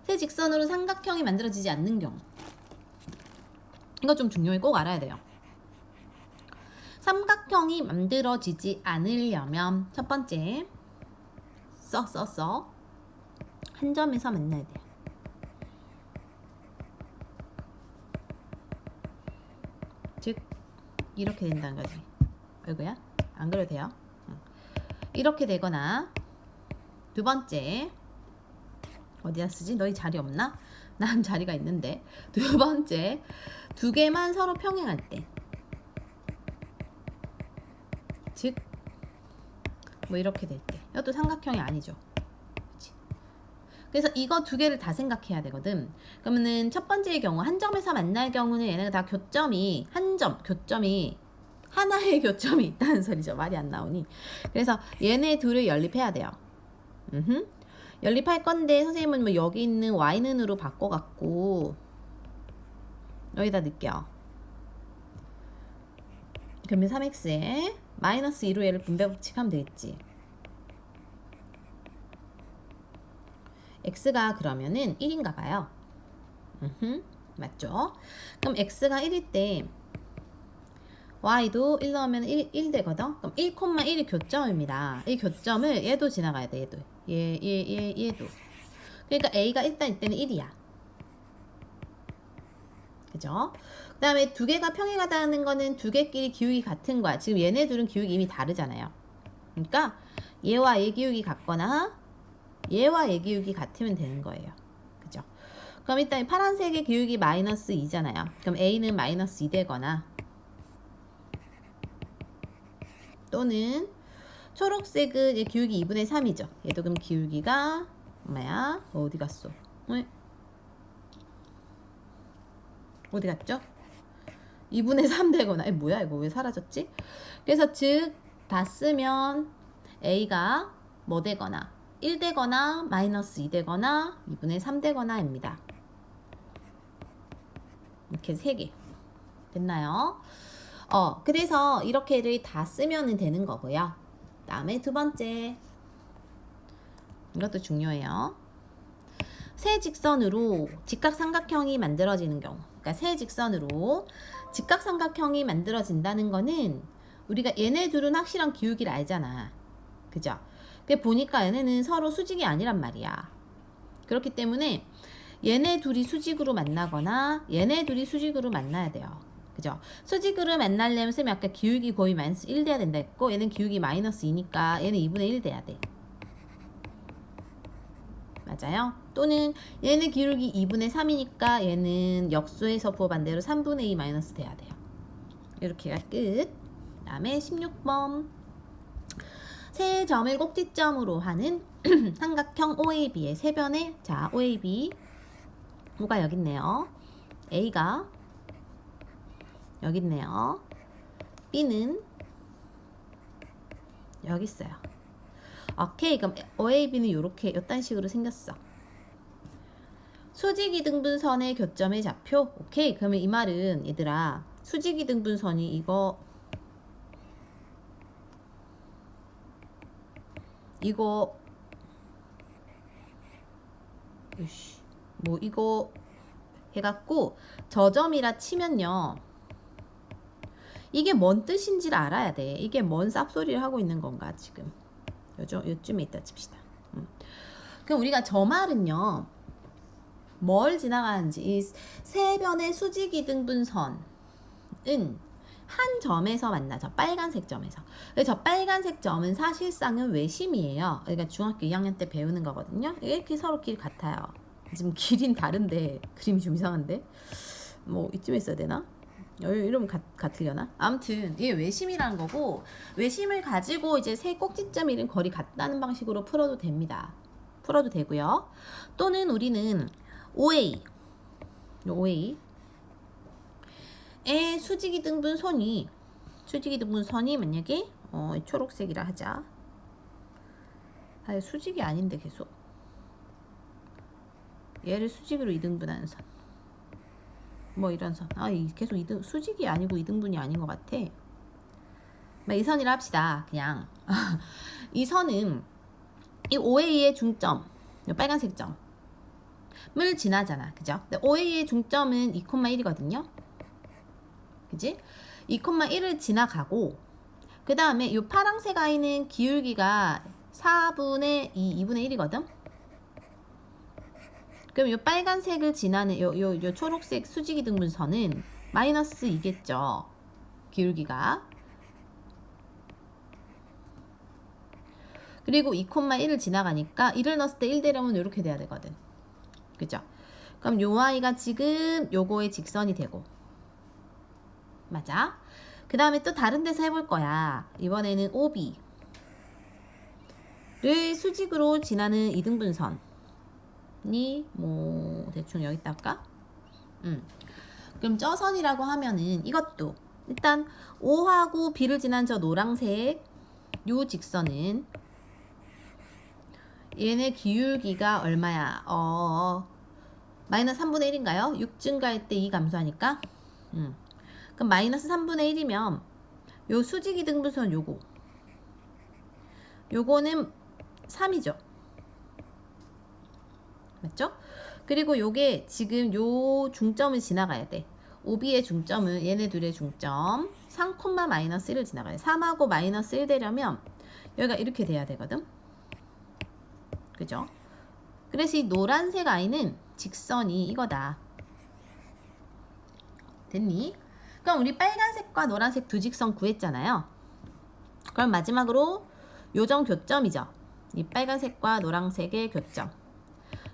세 직선으로 삼각형이 만들어지지 않는 경우. 이거 좀 중요해. 꼭 알아야 돼요. 삼각형이 만들어지지 않으려면 첫 번째 한 점에서 만나야 돼. 즉 이렇게 된다는 거지. 아이고야, 안 그래도 돼요. 이렇게 되거나, 두 번째 어디다 쓰지? 너희 자리 없나? 난 자리가 있는데. 두 번째, 두 개만 서로 평행할 때, 즉 뭐 이렇게 될 때, 이것도 삼각형이 아니죠. 그치? 그래서 이거 두 개를 다 생각해야 되거든. 그러면은 첫 번째의 경우, 한 점에서 만날 경우는 얘네가 다 교점이, 교점이 하나의 교점이 있다는 소리죠. 말이 안 나오니. 그래서 얘네 둘을 연립해야 돼요. 연립할 건데 선생님은 뭐 여기 있는 y는으로 바꿔갖고 여기다 넣을게요. 그러면 3x에 마이너스 2로 얘를 분배 법칙하면 되겠지. x가 그러면은 1인가 봐요. 맞죠? 그럼 x가 1일 때 y도 1 넣으면 1 되거든. 그럼 1,1이 교점입니다. 이 교점을 얘도 지나가야 돼. 얘도. 얘도. 그러니까 a가 일단 이때는 1이야. 그죠? 그 다음에 두 개가 평행하다는 거는 두 개끼리 기울기 같은 거야. 지금 얘네 둘은 기울기 이미 다르잖아요. 그러니까 얘와 얘 기울기 같거나 얘와 얘 기울기 같으면 되는 거예요. 그죠? 그럼 일단 파란색의 기울기 마이너스 2잖아요. 그럼 a는 마이너스 2 되거나, 또는 초록색은 얘 기울기 2분의 3이죠. 얘도 그럼 기울기가 뭐야? 어디 갔어? 어디 갔죠? 2분의 3 되거나, 뭐야 이거 왜 사라졌지? 그래서 즉 다 쓰면 a가 뭐 되거나 1 되거나 마이너스 2 되거나 2분의 3 되거나입니다. 이렇게 3개 됐나요? 그래서 이렇게를 다 쓰면 되는 거고요. 다음에 두 번째, 이것도 중요해요. 세 직선으로 직각삼각형이 만들어지는 경우, 그러니까 세 직선으로 직각삼각형이 만들어진다는 거는 우리가 얘네 둘은 확실한 기울기를 알잖아. 그죠? 그 보니까 얘네는 서로 수직이 아니란 말이야. 그렇기 때문에 얘네 둘이 수직으로 만나거나 얘네 둘이 수직으로 만나야 돼요. 그죠? 수직으로 만나려면 쌤이 아까 기울기 거의 마이너스 1 돼야 된다 했고 얘는 기울기 마이너스 2니까 얘는 2분의 1 돼야 돼. 맞아요? 또는 얘는 기울기 2분의 3이니까 얘는 역수에서 부호 반대로 3분의 2 마이너스 돼야 돼요. 이렇게가 끝. 그 다음에 16번. 세 점을 꼭지점으로 하는 삼각형 OAB의 세 변의 자 OAB O가 여기 있네요. A가 여기 있네요. B는 여기 있어요. 오케이, 그럼 OAB는 이렇게 이딴 식으로 생겼어. 수직이등분선의 교점의 좌표. 오케이, 그러면 이 말은 얘들아 수직이등분선이 이거 뭐 이거 해갖고 저점이라 치면요 이게 뭔 뜻인지를 알아야 돼. 이게 뭔 쌉소리를 하고 있는 건가 지금 요쯤에 있다 칩시다. 그럼 우리가 저 말은요 뭘 지나가는지 이 세 변의 수직이등분선은 한 점에서 만나죠. 빨간색 점에서. 저 빨간색 점은 사실상은 외심이에요. 그러니까 중학교 2학년 때 배우는 거거든요. 이렇게 서로 길 같아요. 지금 길인 다른데 그림이 좀 이상한데 뭐 이쯤에 있어야 되나? 이러면 같으려나? 아무튼 이게 외심이라는 거고 외심을 가지고 이제 세 꼭지점이 이런 거리 같다는 방식으로 풀어도 됩니다. 풀어도 되고요. 또는 우리는 OA 의 수직이등분선이 만약에 초록색이라 하자. 수직이 아닌데 계속 얘를 수직으로 이등분하는 선. 뭐 이런 선. 계속 수직이 아니고 이등분이 아닌 것 같아. 이 선이라 합시다. 그냥 이 선은 이 OA의 중점, 이 빨간색 점을 지나잖아. 그죠? 근데 OA의 중점은 2,1이거든요. 그지? 2,1을 지나가고 그 다음에 이 파란색 아이는 기울기가 4분의 2, 2분의 1이거든? 그럼 이 빨간색을 지나는 요 초록색 수직이등분선은 마이너스 2겠죠. 기울기가. 그리고 2,1을 지나가니까 1을 넣었을 때 1 되려면 이렇게 돼야 되거든. 그죠? 그럼 요 아이가 지금 요거의 직선이 되고 맞아? 그 다음에 또 다른 데서 해볼 거야. 이번에는 OB를 수직으로 지나는 이등분선이 뭐 대충 여기다 할까? 그럼 저 선이라고 하면은 이것도 일단 O하고 B를 지난 저 노란색 요 직선은 얘네 기울기가 얼마야? 마이너스 3분의 1인가요? 6 증가할 때 2 감소하니까 그럼 마이너스 3분의 1이면 요 수직이등분선 요거는 3이죠. 맞죠? 그리고 요게 지금 요 중점을 지나가야 돼. OB의 중점은 얘네 둘의 중점 3, 마이너스 1을 지나가야 돼. 3하고 마이너스 1 되려면 여기가 이렇게 돼야 되거든. 그죠? 그래서 이 노란색 아이는 직선이 이거다. 됐니? 그럼 우리 빨간색과 노란색 두 직선 구했잖아요. 그럼 마지막으로 요점 교점이죠. 이 빨간색과 노란색의 교점.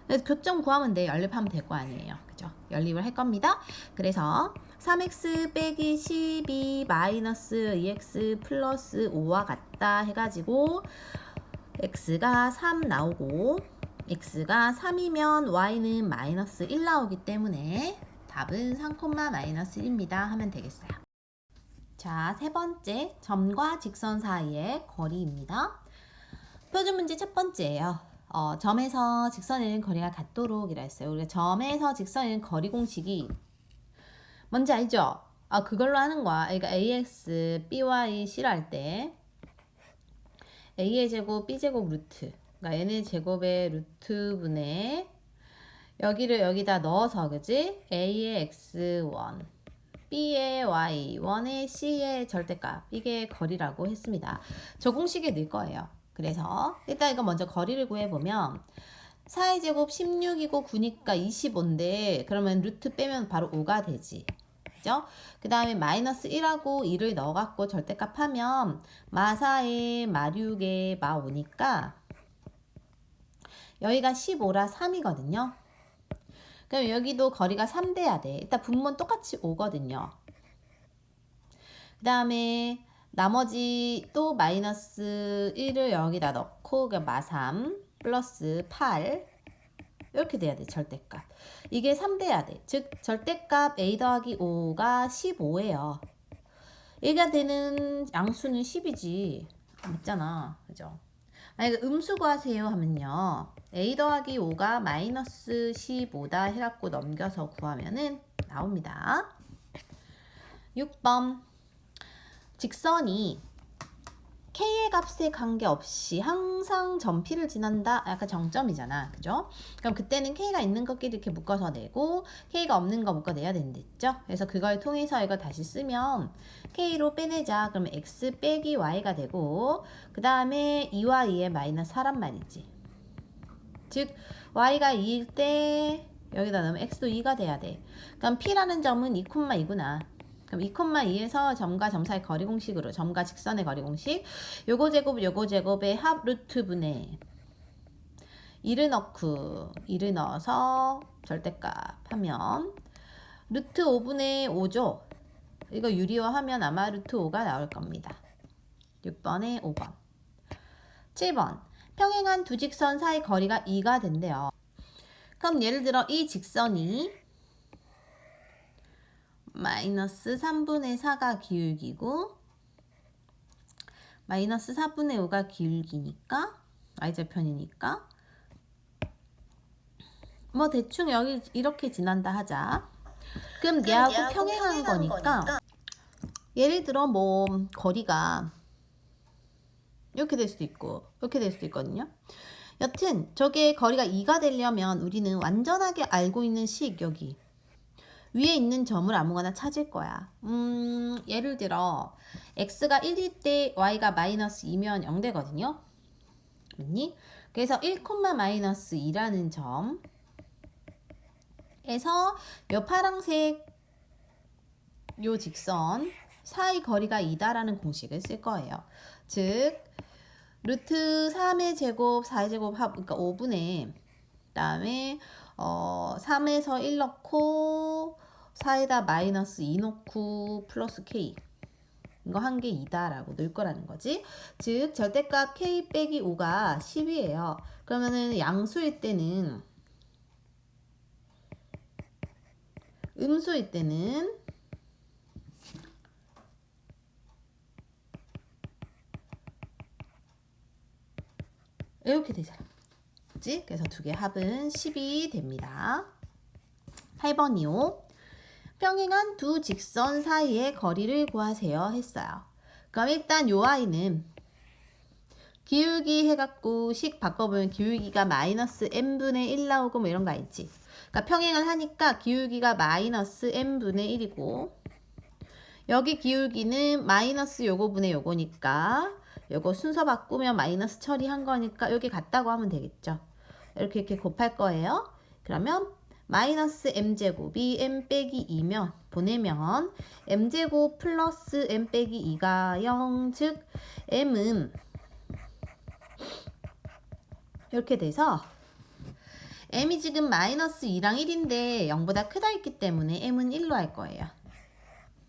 그래서 교점 구하면 돼. 연립하면 될 거 아니에요. 그죠? 연립을 할 겁니다. 그래서 3x 빼기 12 마이너스 2x 플러스 5와 같다 해가지고 x가 3 나오고 x가 3이면 y는 마이너스 1 나오기 때문에 답은 3, 마이너스 1입니다 하면 되겠어요. 자, 세 번째 점과 직선 사이의 거리입니다. 표준 문제 첫 번째예요. 점에서 직선에 있는 거리가 같도록 이라 했어요. 우리가 점에서 직선에 있는 거리 공식이 뭔지 알죠? 그걸로 하는 거야. 그러니까 ax, by, c를 할 때 a의 제곱, b제곱 루트. 그러니까 n의 제곱의 루트분의 여기를 여기다 넣어서 그지? a의 x1, b의 y1의 c의 절대값. 이게 거리라고 했습니다. 저 공식에 넣을 거예요. 그래서 일단 이거 먼저 거리를 구해보면 4의 제곱 16이고 9니까 25인데 그러면 루트 빼면 바로 5가 되지. 그죠? 그 다음에 마이너스 1하고 2를 넣어갖고 절대값 하면 마4에 마6에 마5니까 여기가 15라 3이거든요. 그럼 여기도 거리가 3 돼야 돼. 일단 분모는 똑같이 5거든요. 그 다음에 나머지 또 마이너스 1을 여기다 넣고 마3 플러스 8 이렇게 돼야 돼. 절대값. 이게 3 돼야 돼. 즉 절대값 a 더하기 5가 15예요. 얘가 되는 양수는 10이지. 맞잖아. 그죠? 만약에 음수 구하세요 하면요. a 더하기 5가 마이너스 15다 해갖고 넘겨서 구하면은 나옵니다. 6번. 직선이 k의 값에 관계없이 항상 점피를 지난다. 약간 정점이잖아. 그죠? 그럼 그때는 k가 있는 것끼리 이렇게 묶어서 내고 k가 없는 거 묶어내야 된댔죠? 그래서 그걸 통해서 이걸 다시 쓰면 k로 빼내자. 그러면 x 빼기 y가 되고 그 다음에 2와 2의 마이너스 4란 말이지. 즉 y가 2일 때 여기다 넣으면 x도 2가 돼야 돼. 그럼 p라는 점은 2,2구나. 그럼 2,2에서 점과 점 사이 거리 공식으로 점과 직선의 거리 공식 요거 제곱 요거 제곱의 합 루트분의 2를 넣고 2를 넣어서 절대값 하면 루트 5분의 5죠. 이거 유리화하면 아마 루트 5가 나올 겁니다. 6번에 5번. 7번. 평행한 두 직선 사이 거리가 2가 된대요. 그럼 예를 들어 이 직선이 마이너스 3분의 4가 기울기고 마이너스 4분의 5가 기울기니까 y절편이니까 뭐 대충 여기 이렇게 지난다 하자. 그럼 얘하고 평행한 거니까 예를 들어 뭐 거리가 이렇게 될 수도 있고 이렇게 될 수도 있거든요. 여튼 저게 거리가 2가 되려면 우리는 완전하게 알고 있는 식 여기 위에 있는 점을 아무거나 찾을 거야. 예를 들어 x가 1일 때 y가 마이너스 2면 0 되거든요. 맞니? 그래서 1, 마이너스 2라는 점에서 요 파란색 요 직선 사이 거리가 2다라는 공식을 쓸 거예요. 즉 루트 3의 제곱 4의 제곱 합 그러니까 5분의 그다음에 3에서 1 넣고 4에다 마이너스 2 넣고 플러스 k 이거 한 개 2다라고 넣을 거라는 거지. 즉 절대값 k 빼기 5가 10이에요. 그러면은 양수일 때는 음수일 때는 이렇게 되잖아. 그치? 그래서 두 개 합은 10이 됩니다. 8번이요. 평행한 두 직선 사이의 거리를 구하세요 했어요. 그럼 일단 요 아이는 기울기 해갖고 식 바꿔보면 기울기가 마이너스 n분의 1 나오고 뭐 이런 거 있지. 그러니까 평행을 하니까 기울기가 마이너스 n분의 1이고 여기 기울기는 마이너스 요거분의 요거니까 요거 순서 바꾸면 마이너스 처리한 거니까 여기 같다고 하면 되겠죠. 이렇게 곱할 거예요. 그러면 마이너스 m제곱이 m 빼기 2면 보내면 m제곱 플러스 m 빼기 2가 0, 즉 m은 이렇게 돼서 m이 지금 마이너스 2랑 1인데 0보다 크다 했기 때문에 m은 1로 할 거예요.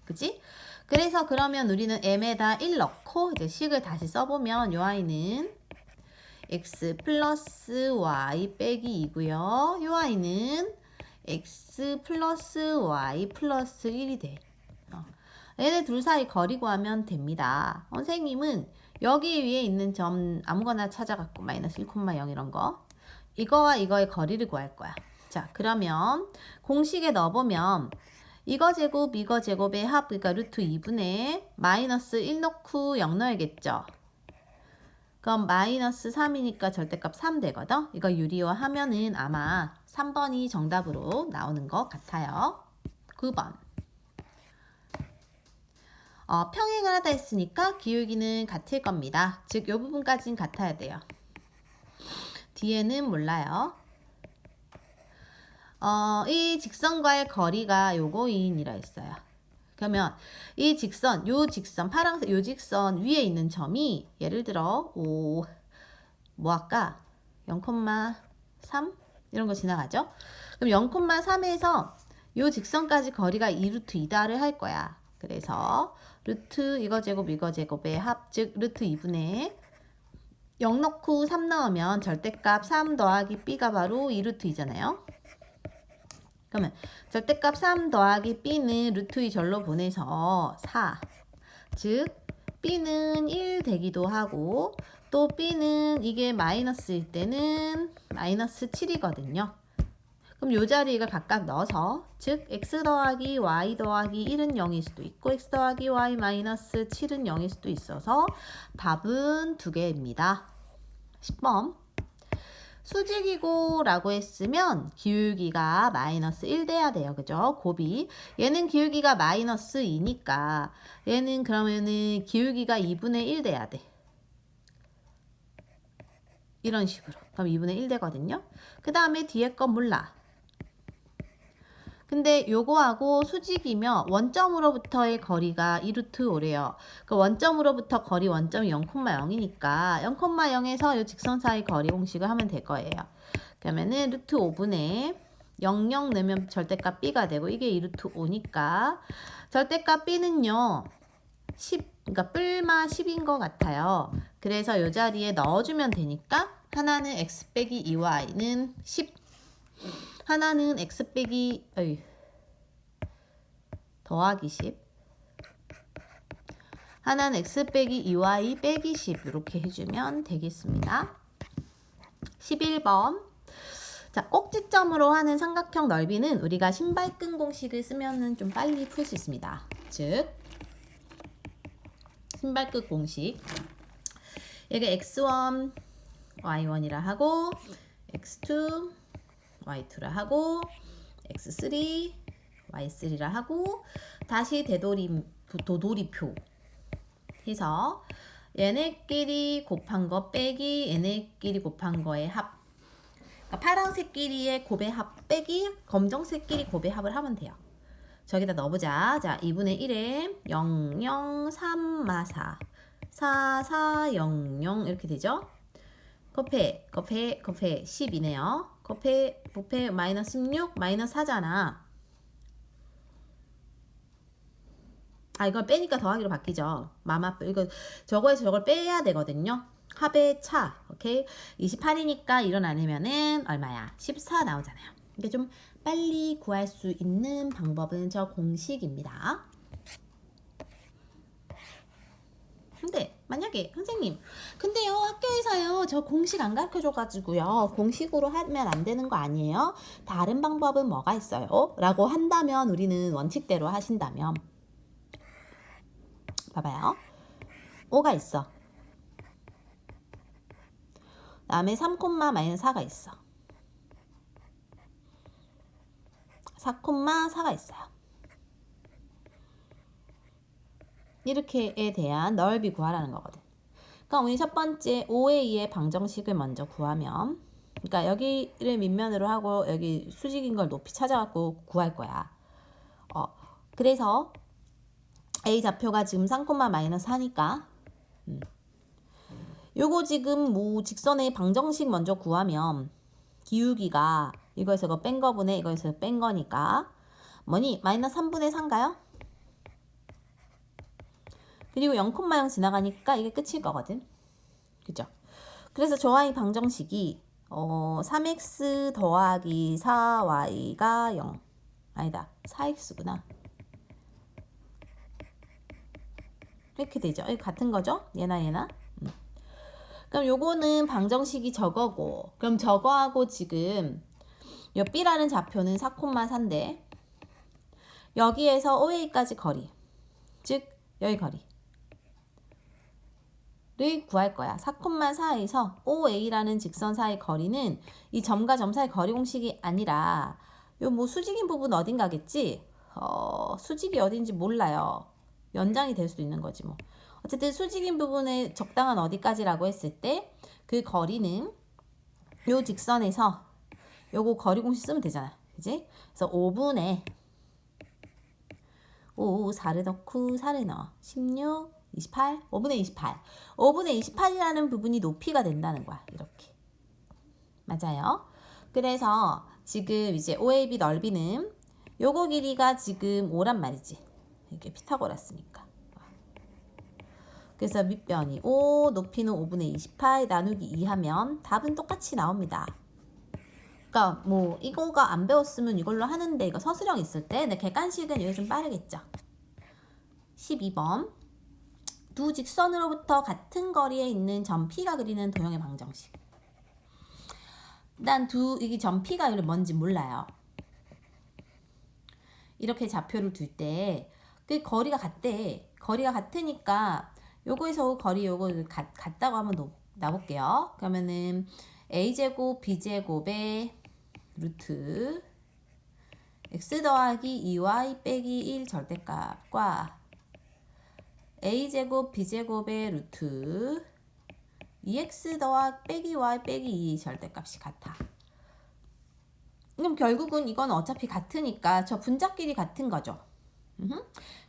그치? 그래서 그러면 우리는 m에다 1 넣고 이제 식을 다시 써보면 요 아이는 x 플러스 y 빼기 2고요. 요 아이는 x 플러스 y 플러스 1이 돼. 얘네 둘 사이 거리 구하면 됩니다. 선생님은 여기 위에 있는 점 아무거나 찾아갖고 마이너스 1,0 이런 거 이거와 이거의 거리를 구할 거야. 자 그러면 공식에 넣어보면 이거 제곱 이거 제곱의 합 그러니까 루트 2분의 마이너스 1 넣고 0 넣어야겠죠. 그럼 마이너스 3이니까 절대값 3 되거든. 이거 유리화 하면은 아마 3번이 정답으로 나오는 것 같아요. 9번. 평행을 하다 했으니까 기울기는 같을 겁니다. 즉, 이 부분까지는 같아야 돼요. 뒤에는 몰라요. 이 직선과의 거리가 요거인이라 했어요. 그러면 이 직선, 요 직선, 파란색 요 직선 위에 있는 점이 예를 들어 뭐 할까? 0,3 이런 거 지나가죠? 그럼 0,3에서 요 직선까지 거리가 2루트 2다를 할 거야. 그래서 루트 이거 제곱 이거 제곱의 합, 즉 루트 2분의 0 넣고 3 넣으면 절대값 3 더하기 b가 바로 2루트 2잖아요. 그러면 절대값 3 더하기 b는 루트 2 절로 보내서 4. 즉 b는 1 되기도 하고 또 b는 이게 마이너스일 때는 마이너스 7이거든요. 그럼 요 자리가 각각 넣어서 즉 x 더하기 y 더하기 1은 0일 수도 있고 x 더하기 y 마이너스 7은 0일 수도 있어서 답은 두 개입니다. 10번 수직이고 라고 했으면 기울기가 마이너스 1 돼야 돼요. 그죠? 곱이 얘는 기울기가 마이너스 2니까 얘는 그러면은 기울기가 2분의 1 돼야 돼. 이런 식으로. 그럼 2분의 1 되거든요. 그 다음에 뒤에 건 몰라. 근데 요거하고 수직이면 원점으로부터의 거리가 2루트 5래요. 그 원점으로부터 거리 원점이 0,0이니까 0,0에서 요 직선 사이 거리 공식을 하면 될 거예요. 그러면은 루트 5분의 00 넣으면 절대값 b가 되고 이게 2루트 5니까 절대값 b는요 10, 그러니까 뿔마 10인 것 같아요. 그래서 요 자리에 넣어주면 되니까 하나는 x 빼기 2y는 10, 하나는 x 빼기 더하기 10, 하나는 x 빼기 2y 빼기 10 이렇게 해주면 되겠습니다. 11번 자, 꼭지점으로 하는 삼각형 넓이는 우리가 신발끈 공식을 쓰면은 좀 빨리 풀 수 있습니다. 즉 신발끈 공식 여기 x1 y1이라 하고 x2 y2라 하고 x3 y3라 하고 다시 도돌이표 해서 얘네끼리 곱한 거 빼기 얘네끼리 곱한 거의 합. 그러니까 파란색끼리의 곱의 합 빼기 검정색끼리 곱의 합을 하면 돼요. 저기다 넣어보자. 자, 2분의 1에 0, 0, 3, 마 4, 4, 4, 0, 0 이렇게 되죠. 곱해 10이네요. 곱해 마이너스 16, 마이너스 4잖아. 아, 이걸 빼니까 더하기로 바뀌죠. 이거 저거에서 저걸 빼야 되거든요. 합의 차. 오케이. 28이니까 일어나려면은 얼마야? 14 나오잖아요. 이게 좀 빨리 구할 수 있는 방법은 저 공식입니다. 근데 만약에 선생님 근데요 학교에서요 저 공식 안 가르쳐줘가지고요 공식으로 하면 안 되는 거 아니에요? 다른 방법은 뭐가 있어요? 라고 한다면 우리는 원칙대로 하신다면 봐봐요 5가 있어 다음에 3,-4가 있어 4,4가 있어요 이렇게에 대한 넓이 구하라는 거거든. 그러니까 우리 첫 번째 5의 2의 방정식을 먼저 구하면 그러니까 여기를 밑면으로 하고 여기 수직인 걸 높이 찾아갖고 구할 거야. 그래서 A 좌표가 지금 3,-4니까 요거 지금 뭐 직선의 방정식 먼저 구하면 기울기가 이거에서 이거 뺀 거분의 이거에서 뺀 거니까 뭐니? 마이너스 3분의 4인가요? 그리고 0,0 지나가니까 이게 끝일 거거든. 그죠? 그래서 저 y 방정식이 3x 더하기 4y가 0. 아니다. 4x구나. 이렇게 되죠. 이거 같은 거죠? 얘나. 그럼 요거는 방정식이 저거고 그럼 저거하고 지금 요 b라는 좌표는 4,4인데 여기에서 OA까지 거리 즉 여기 거리 를 구할 거야. 4,4에서 OA라는 직선 사이 거리는 이 점과 점 사이 거리 공식이 아니라 요 뭐 수직인 부분 어딘가겠지? 수직이 어딘지 몰라요. 연장이 될 수도 있는 거지 뭐. 어쨌든 수직인 부분의 적당한 어디까지라고 했을 때 그 거리는 요 직선에서 요거 거리 공식 쓰면 되잖아. 그지? 그래서 5분의 5, 4를 넣고 4를 넣어. 16, 28, 5분의 28. 5분의 28이라는 부분이 높이가 된다는 거야. 이렇게. 맞아요. 그래서 지금 이제 OAB 넓이는 요거 길이가 지금 5란 말이지. 이게 피타고라스니까. 그래서 밑변이 5, 높이는 5분의 28 나누기 2 하면 답은 똑같이 나옵니다. 그러니까 뭐 이거가 안 배웠으면 이걸로 하는데 이거 서술형 있을 때 근데 객관식은 이게 좀 빠르겠죠. 12번 두 직선으로부터 같은 거리에 있는 점 P가 그리는 도형의 방정식. 일단 이게 점 P가 뭔지 몰라요. 이렇게 좌표를 둘 때 그 거리가 같대. 거리가 같으니까 요거에서 거리 요거 같다고 한번 놔볼게요. 그러면은 a제곱 b제곱의 루트 x 더하기 2y 빼기 1 절대값과 a제곱 b제곱의 루트 2x 더하기 빼기 y 빼기 2 절대값이 같아. 그럼 결국은 이건 어차피 같으니까 저 분자끼리 같은 거죠.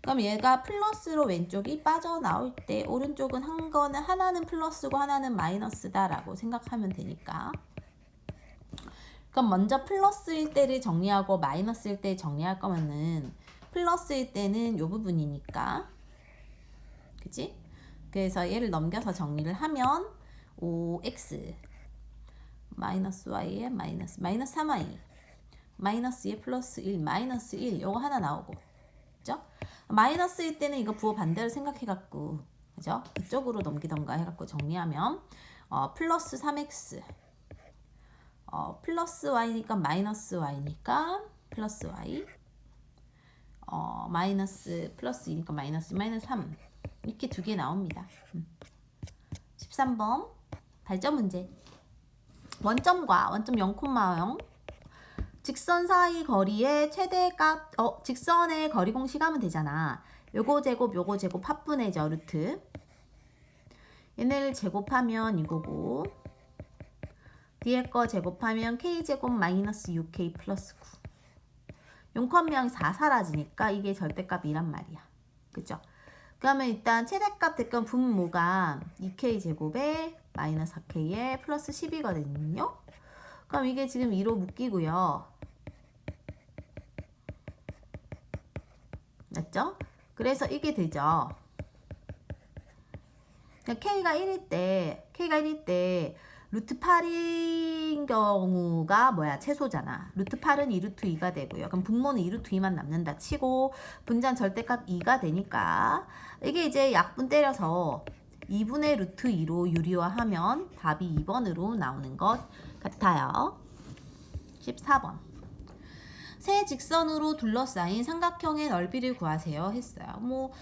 그럼 얘가 플러스로 왼쪽이 빠져나올 때 오른쪽은 하나는 플러스고 하나는 마이너스다라고 생각하면 되니까. 그럼 먼저 플러스일 때를 정리하고 마이너스일 때 정리할 거면은 플러스일 때는 요 부분이니까. 그치? 그래서 얘를 넘겨서 정리를 하면 5x 마이너스 y에 마이너스 3y 마이너스 2에 플러스 1 마이너스 1 요거 하나 나오고 그죠? 마이너스일 때는 이거 부호 반대로 생각해갖고 그죠? 그쪽으로 넘기던가 해갖고 정리하면 플러스 3x 플러스 y니까 마이너스 y니까 플러스 y 마이너스 플러스 2니까 마이너스 3 이렇게 두 개 나옵니다. 13번 발전 문제. 원점과 원점 0,0 직선 사이 거리의 최대값 직선의 거리 공식 하면 되잖아. 요거 제곱 합분해져 루트. 얘네를 제곱하면 이거고 뒤에 거 제곱하면 k제곱 마이너스 6k 플러스 9 0,0이 4 사라지니까 이게 절대값이란 말이야. 그죠? 그러면 일단 최대값 대값 분모가 2k 제곱에 마이너스 4k에 플러스 10이거든요. 그럼 이게 지금 2로 묶이고요. 맞죠? 그래서 이게 되죠. k가 1일 때 루트 8인 경우가 뭐야? 최소잖아. 루트 8은 2루트 2가 되고요. 그럼 분모는 2루트 2만 남는다 치고 분자는 절대값 2가 되니까 이게 이제 약분 때려서 2분의 루트 2로 유리화하면 답이 2번으로 나오는 것 같아요. 14번 세 직선으로 둘러싸인 삼각형의 넓이를 구하세요 했어요. 뭐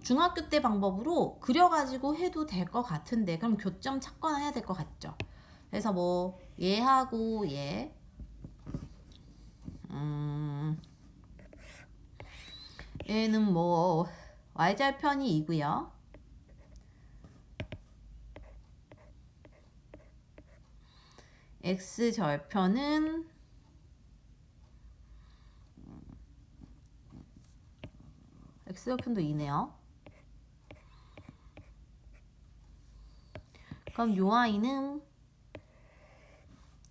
중학교 때 방법으로 그려가지고 해도 될 것 같은데 그럼 교점 찾거나 해야 될 것 같죠. 그래서 뭐 얘하고 얘 얘는 뭐 y절편이 2고요. x절편은 x절편도 2네요. 그럼 요 아이는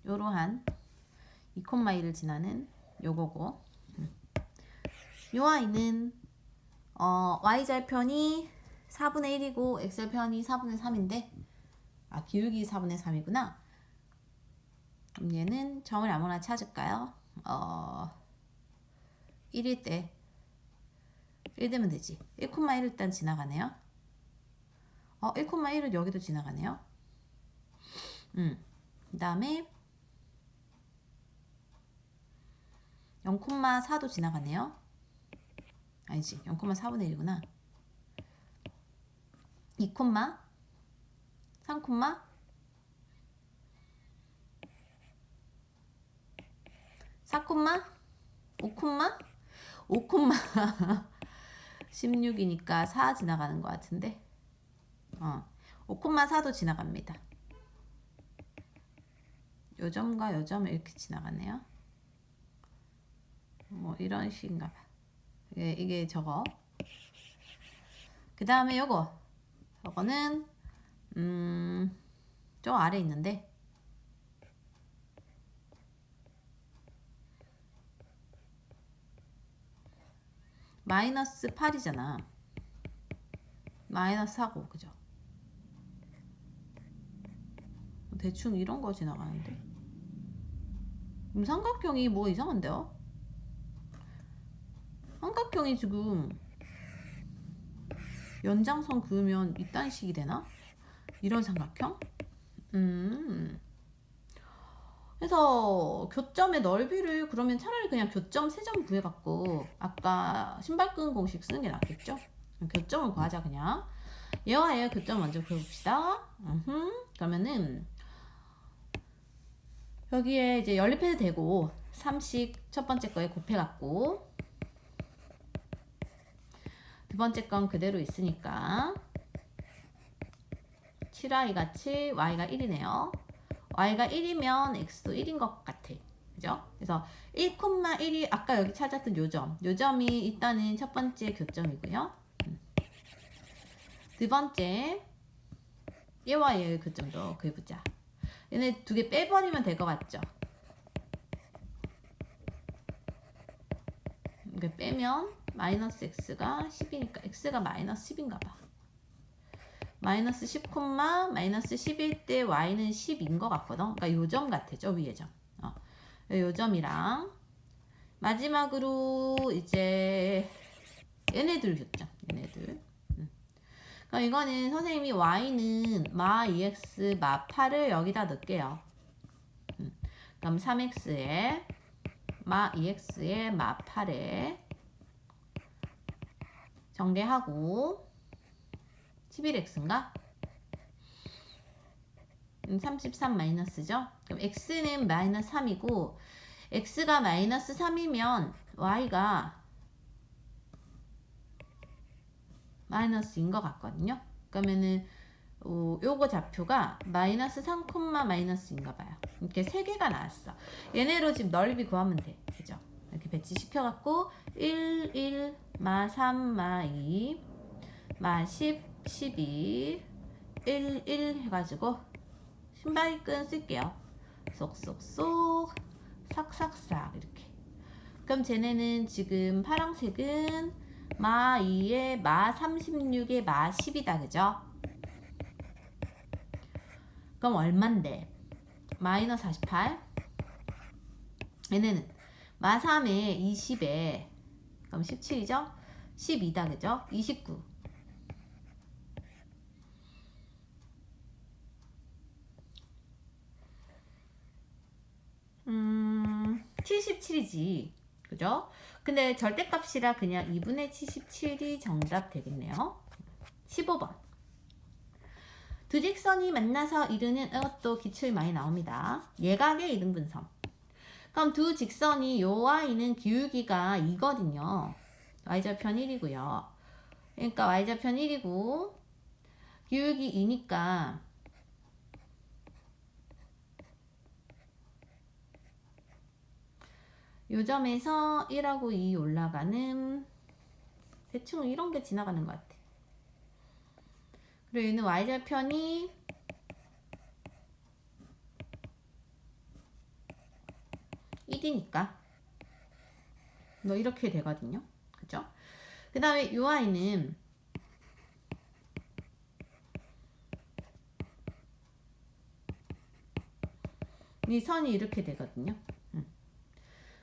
요러한 2,2를 지나는 요거고 요 아이는 y절편이 4분의 1이고 x절편이 4분의 3인데 기울기 4분의 3이구나. 그럼 얘는 점을 아무나 찾을까요? 1일 때 1 되면 되지. 1,1을 일단 지나가네요. 1,1은 여기도 지나가네요. 그 다음에 0,4도 지나가네요. 아니지, 0,4분의 1이구나. 2, 3, 4, 5, 16이니까 4 지나가는 것 같은데 5,4도 지나갑니다. 요 점과 요 점을 이렇게 지나가네요. 뭐 이런 식인가 봐. 이게 저거. 그 다음에 요거는 저 아래 있는데 마이너스 8이잖아. 마이너스 하고 그죠? 대충 이런 거 지나가는데 삼각형이 뭐 이상한데요? 삼각형이 지금 연장선 그으면 이딴 식이 되나? 이런 삼각형? 그래서 교점의 넓이를 그러면 차라리 그냥 교점 3점 구해갖고 아까 신발끈 공식 쓰는 게 낫겠죠? 교점을 구하자 그냥. 얘와 얘 교점 먼저 구해봅시다. 그러면은 여기에 이제 연립해도 되고 3씩 첫 번째 거에 곱해갖고 두 번째 건 그대로 있으니까 7y가 7, y가 1이네요. y가 1이면 x도 1인 것 같아. 그죠? 그래서 1,1이 아까 여기 찾았던 요점이 일단은 첫 번째 교점이고요. 두 번째 얘와 얘의 교점도 그려보자. 얘네 두 개 빼버리면 될 것 같죠? 이거 빼면 마이너스 x가 10이니까 x가 마이너스 10인가 봐. 마이너스 10, 마이너스 10일 때 y는 10인 것 같거든. 그러니까 요점 같아. 저 위에 점. 요점이랑 마지막으로 이제 얘네들 교점. 얘네들. 그럼 이거는 선생님이 y는 마 2x 마 8을 여기다 넣을게요. 그럼 3x에 마 2x에 마 8에 정리하고 11x인가? 33 마이너스죠? 그럼 x는 마이너스 3이고 x가 마이너스 3이면 y가 마이너스인 것 같거든요. 그러면은 요거 좌표가 마이너스 3, 마이너스인가 봐요. 이렇게 3개가 나왔어. 얘네로 지금 넓이 구하면 돼. 그죠? 이렇게 배치시켜갖고 1, 1, 마 3, 마 2, 마 10, 12, 1, 1 해가지고 신발끈 쓸게요. 쏙쏙쏙 삭삭삭 이렇게. 그럼 쟤네는 지금 파란색은 마 2에 마 36에 마 10이다. 그죠? 그럼 얼만데? 마이너스 48. 얘네는 마 3에 20에 그럼 17이죠? 12다. 그죠? 29. 77이지. 그죠? 근데 절대값이라 그냥 2분의 77이 정답 되겠네요. 15번. 두 직선이 만나서 이루는 이것도 기출 많이 나옵니다. 예각의 이등분선. 그럼 두 직선이 요 y는 기울기가 2거든요. y좌편 1이고요. 그러니까 y좌편 1이고 기울기 2니까 요 점에서 1하고 2 올라가는 대충 이런 게 지나가는 것 같아. 그리고 얘는 y좌편이 1이니까 뭐 이렇게 되거든요. 그죠? 그 다음에 요 y는 이 선이 이렇게 되거든요.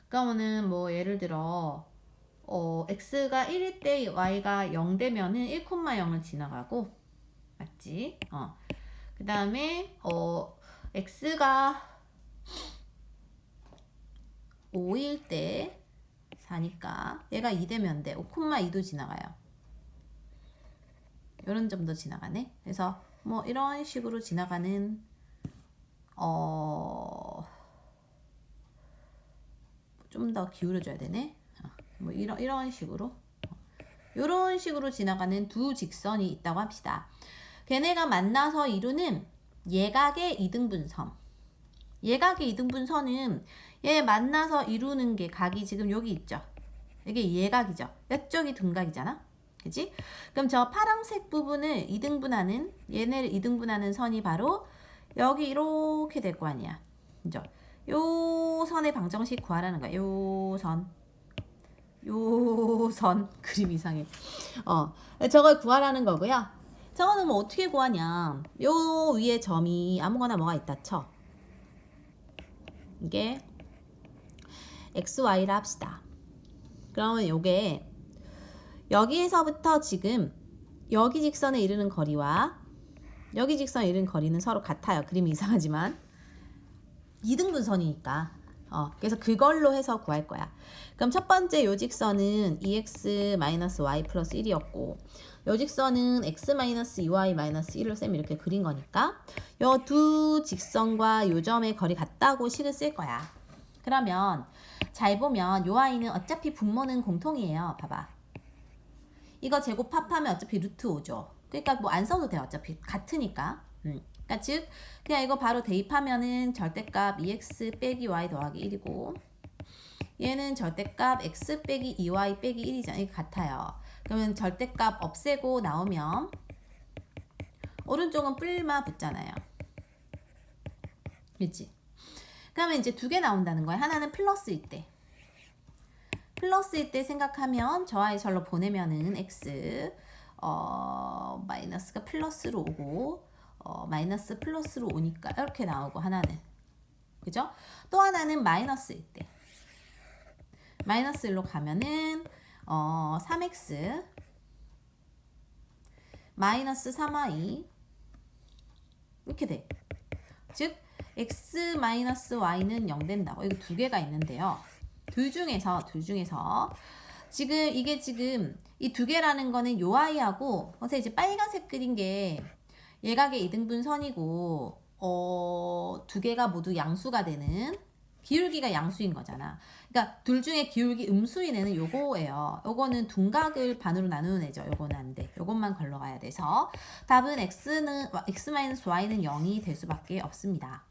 그러면은 뭐 예를 들어 x가 1일 때 y가 0 되면은 1,0을 지나가고 맞지? 그 다음에 x가 5일 때 4니까 얘가 2 되면 돼. 5,2도 지나가요. 이런 점도 지나가네. 그래서 뭐 이런 식으로 지나가는 좀 더 기울여줘야 되네. 뭐 이런 식으로 이런 식으로 지나가는 두 직선이 있다고 합시다. 걔네가 만나서 이루는 예각의 이등분선. 예각의 이등분선은 얘 만나서 이루는 게 각이 지금 여기 있죠. 이게 예각이죠. 이쪽이 둔각이잖아. 그치? 그럼 저 파란색 부분을 이등분하는 얘네를 이등분하는 선이 바로 여기 이렇게 될 거 아니야. 그죠? 요 선의 방정식 구하라는 거야. 요 선. 그림 이상해. 저걸 구하라는 거고요. 저거는 뭐 어떻게 구하냐. 요 위에 점이 아무거나 뭐가 있다 쳐. 이게 XY라 합시다. 그러면 요게 여기에서부터 지금 여기 직선에 이르는 거리와 여기 직선에 이르는 거리는 서로 같아요. 그림이 이상하지만 이등분선이니까 그래서 그걸로 해서 구할 거야. 그럼 첫 번째 요 직선은 2x-y 플러스 1이었고 요 직선은 x-2y 1을 쌤 이렇게 그린 거니까 요 두 직선과 요 점의 거리 같다고 식을 쓸 거야. 그러면 잘 보면 요 아이는 어차피 분모는 공통이에요. 봐봐. 이거 제곱 합하면 어차피 루트 5죠. 그러니까 뭐 안 써도 돼. 어차피 같으니까. 그러니까 즉 그냥 이거 바로 대입하면은 절대값 2x 빼기 y 더하기 1이고 얘는 절대값 x 빼기 2y 빼기 1이잖아. 이게 같아요. 그러면 절대값 없애고 나오면 오른쪽은 뿔마 붙잖아요. 그렇지? 그러면 이제 두 개 나온다는 거야. 하나는 플러스일 때. 플러스일 때 생각하면 저 아이 절로 보내면은 x 마이너스가 플러스로 오고 마이너스 플러스로 오니까 이렇게 나오고 하나는 그죠? 또 하나는 마이너스일 때 마이너스 1로 가면은 3x 마이너스 3y 이렇게 돼. 즉 x 마이너스 y는 0 된다고. 이거 두 개가 있는데요. 둘 중에서 지금 이게 지금 이 두 개라는 거는 요 아이하고 선생님 이제 빨간색 그린 게 예각의 이등분선이고 두 개가 모두 양수가 되는 기울기가 양수인 거잖아. 그러니까 둘 중에 기울기 음수인 애는 요거예요. 요거는 둔각을 반으로 나누는 애죠. 요거는 안 돼. 요것만 걸러가야 돼서 답은 x-y는 0이 될 수밖에 없습니다.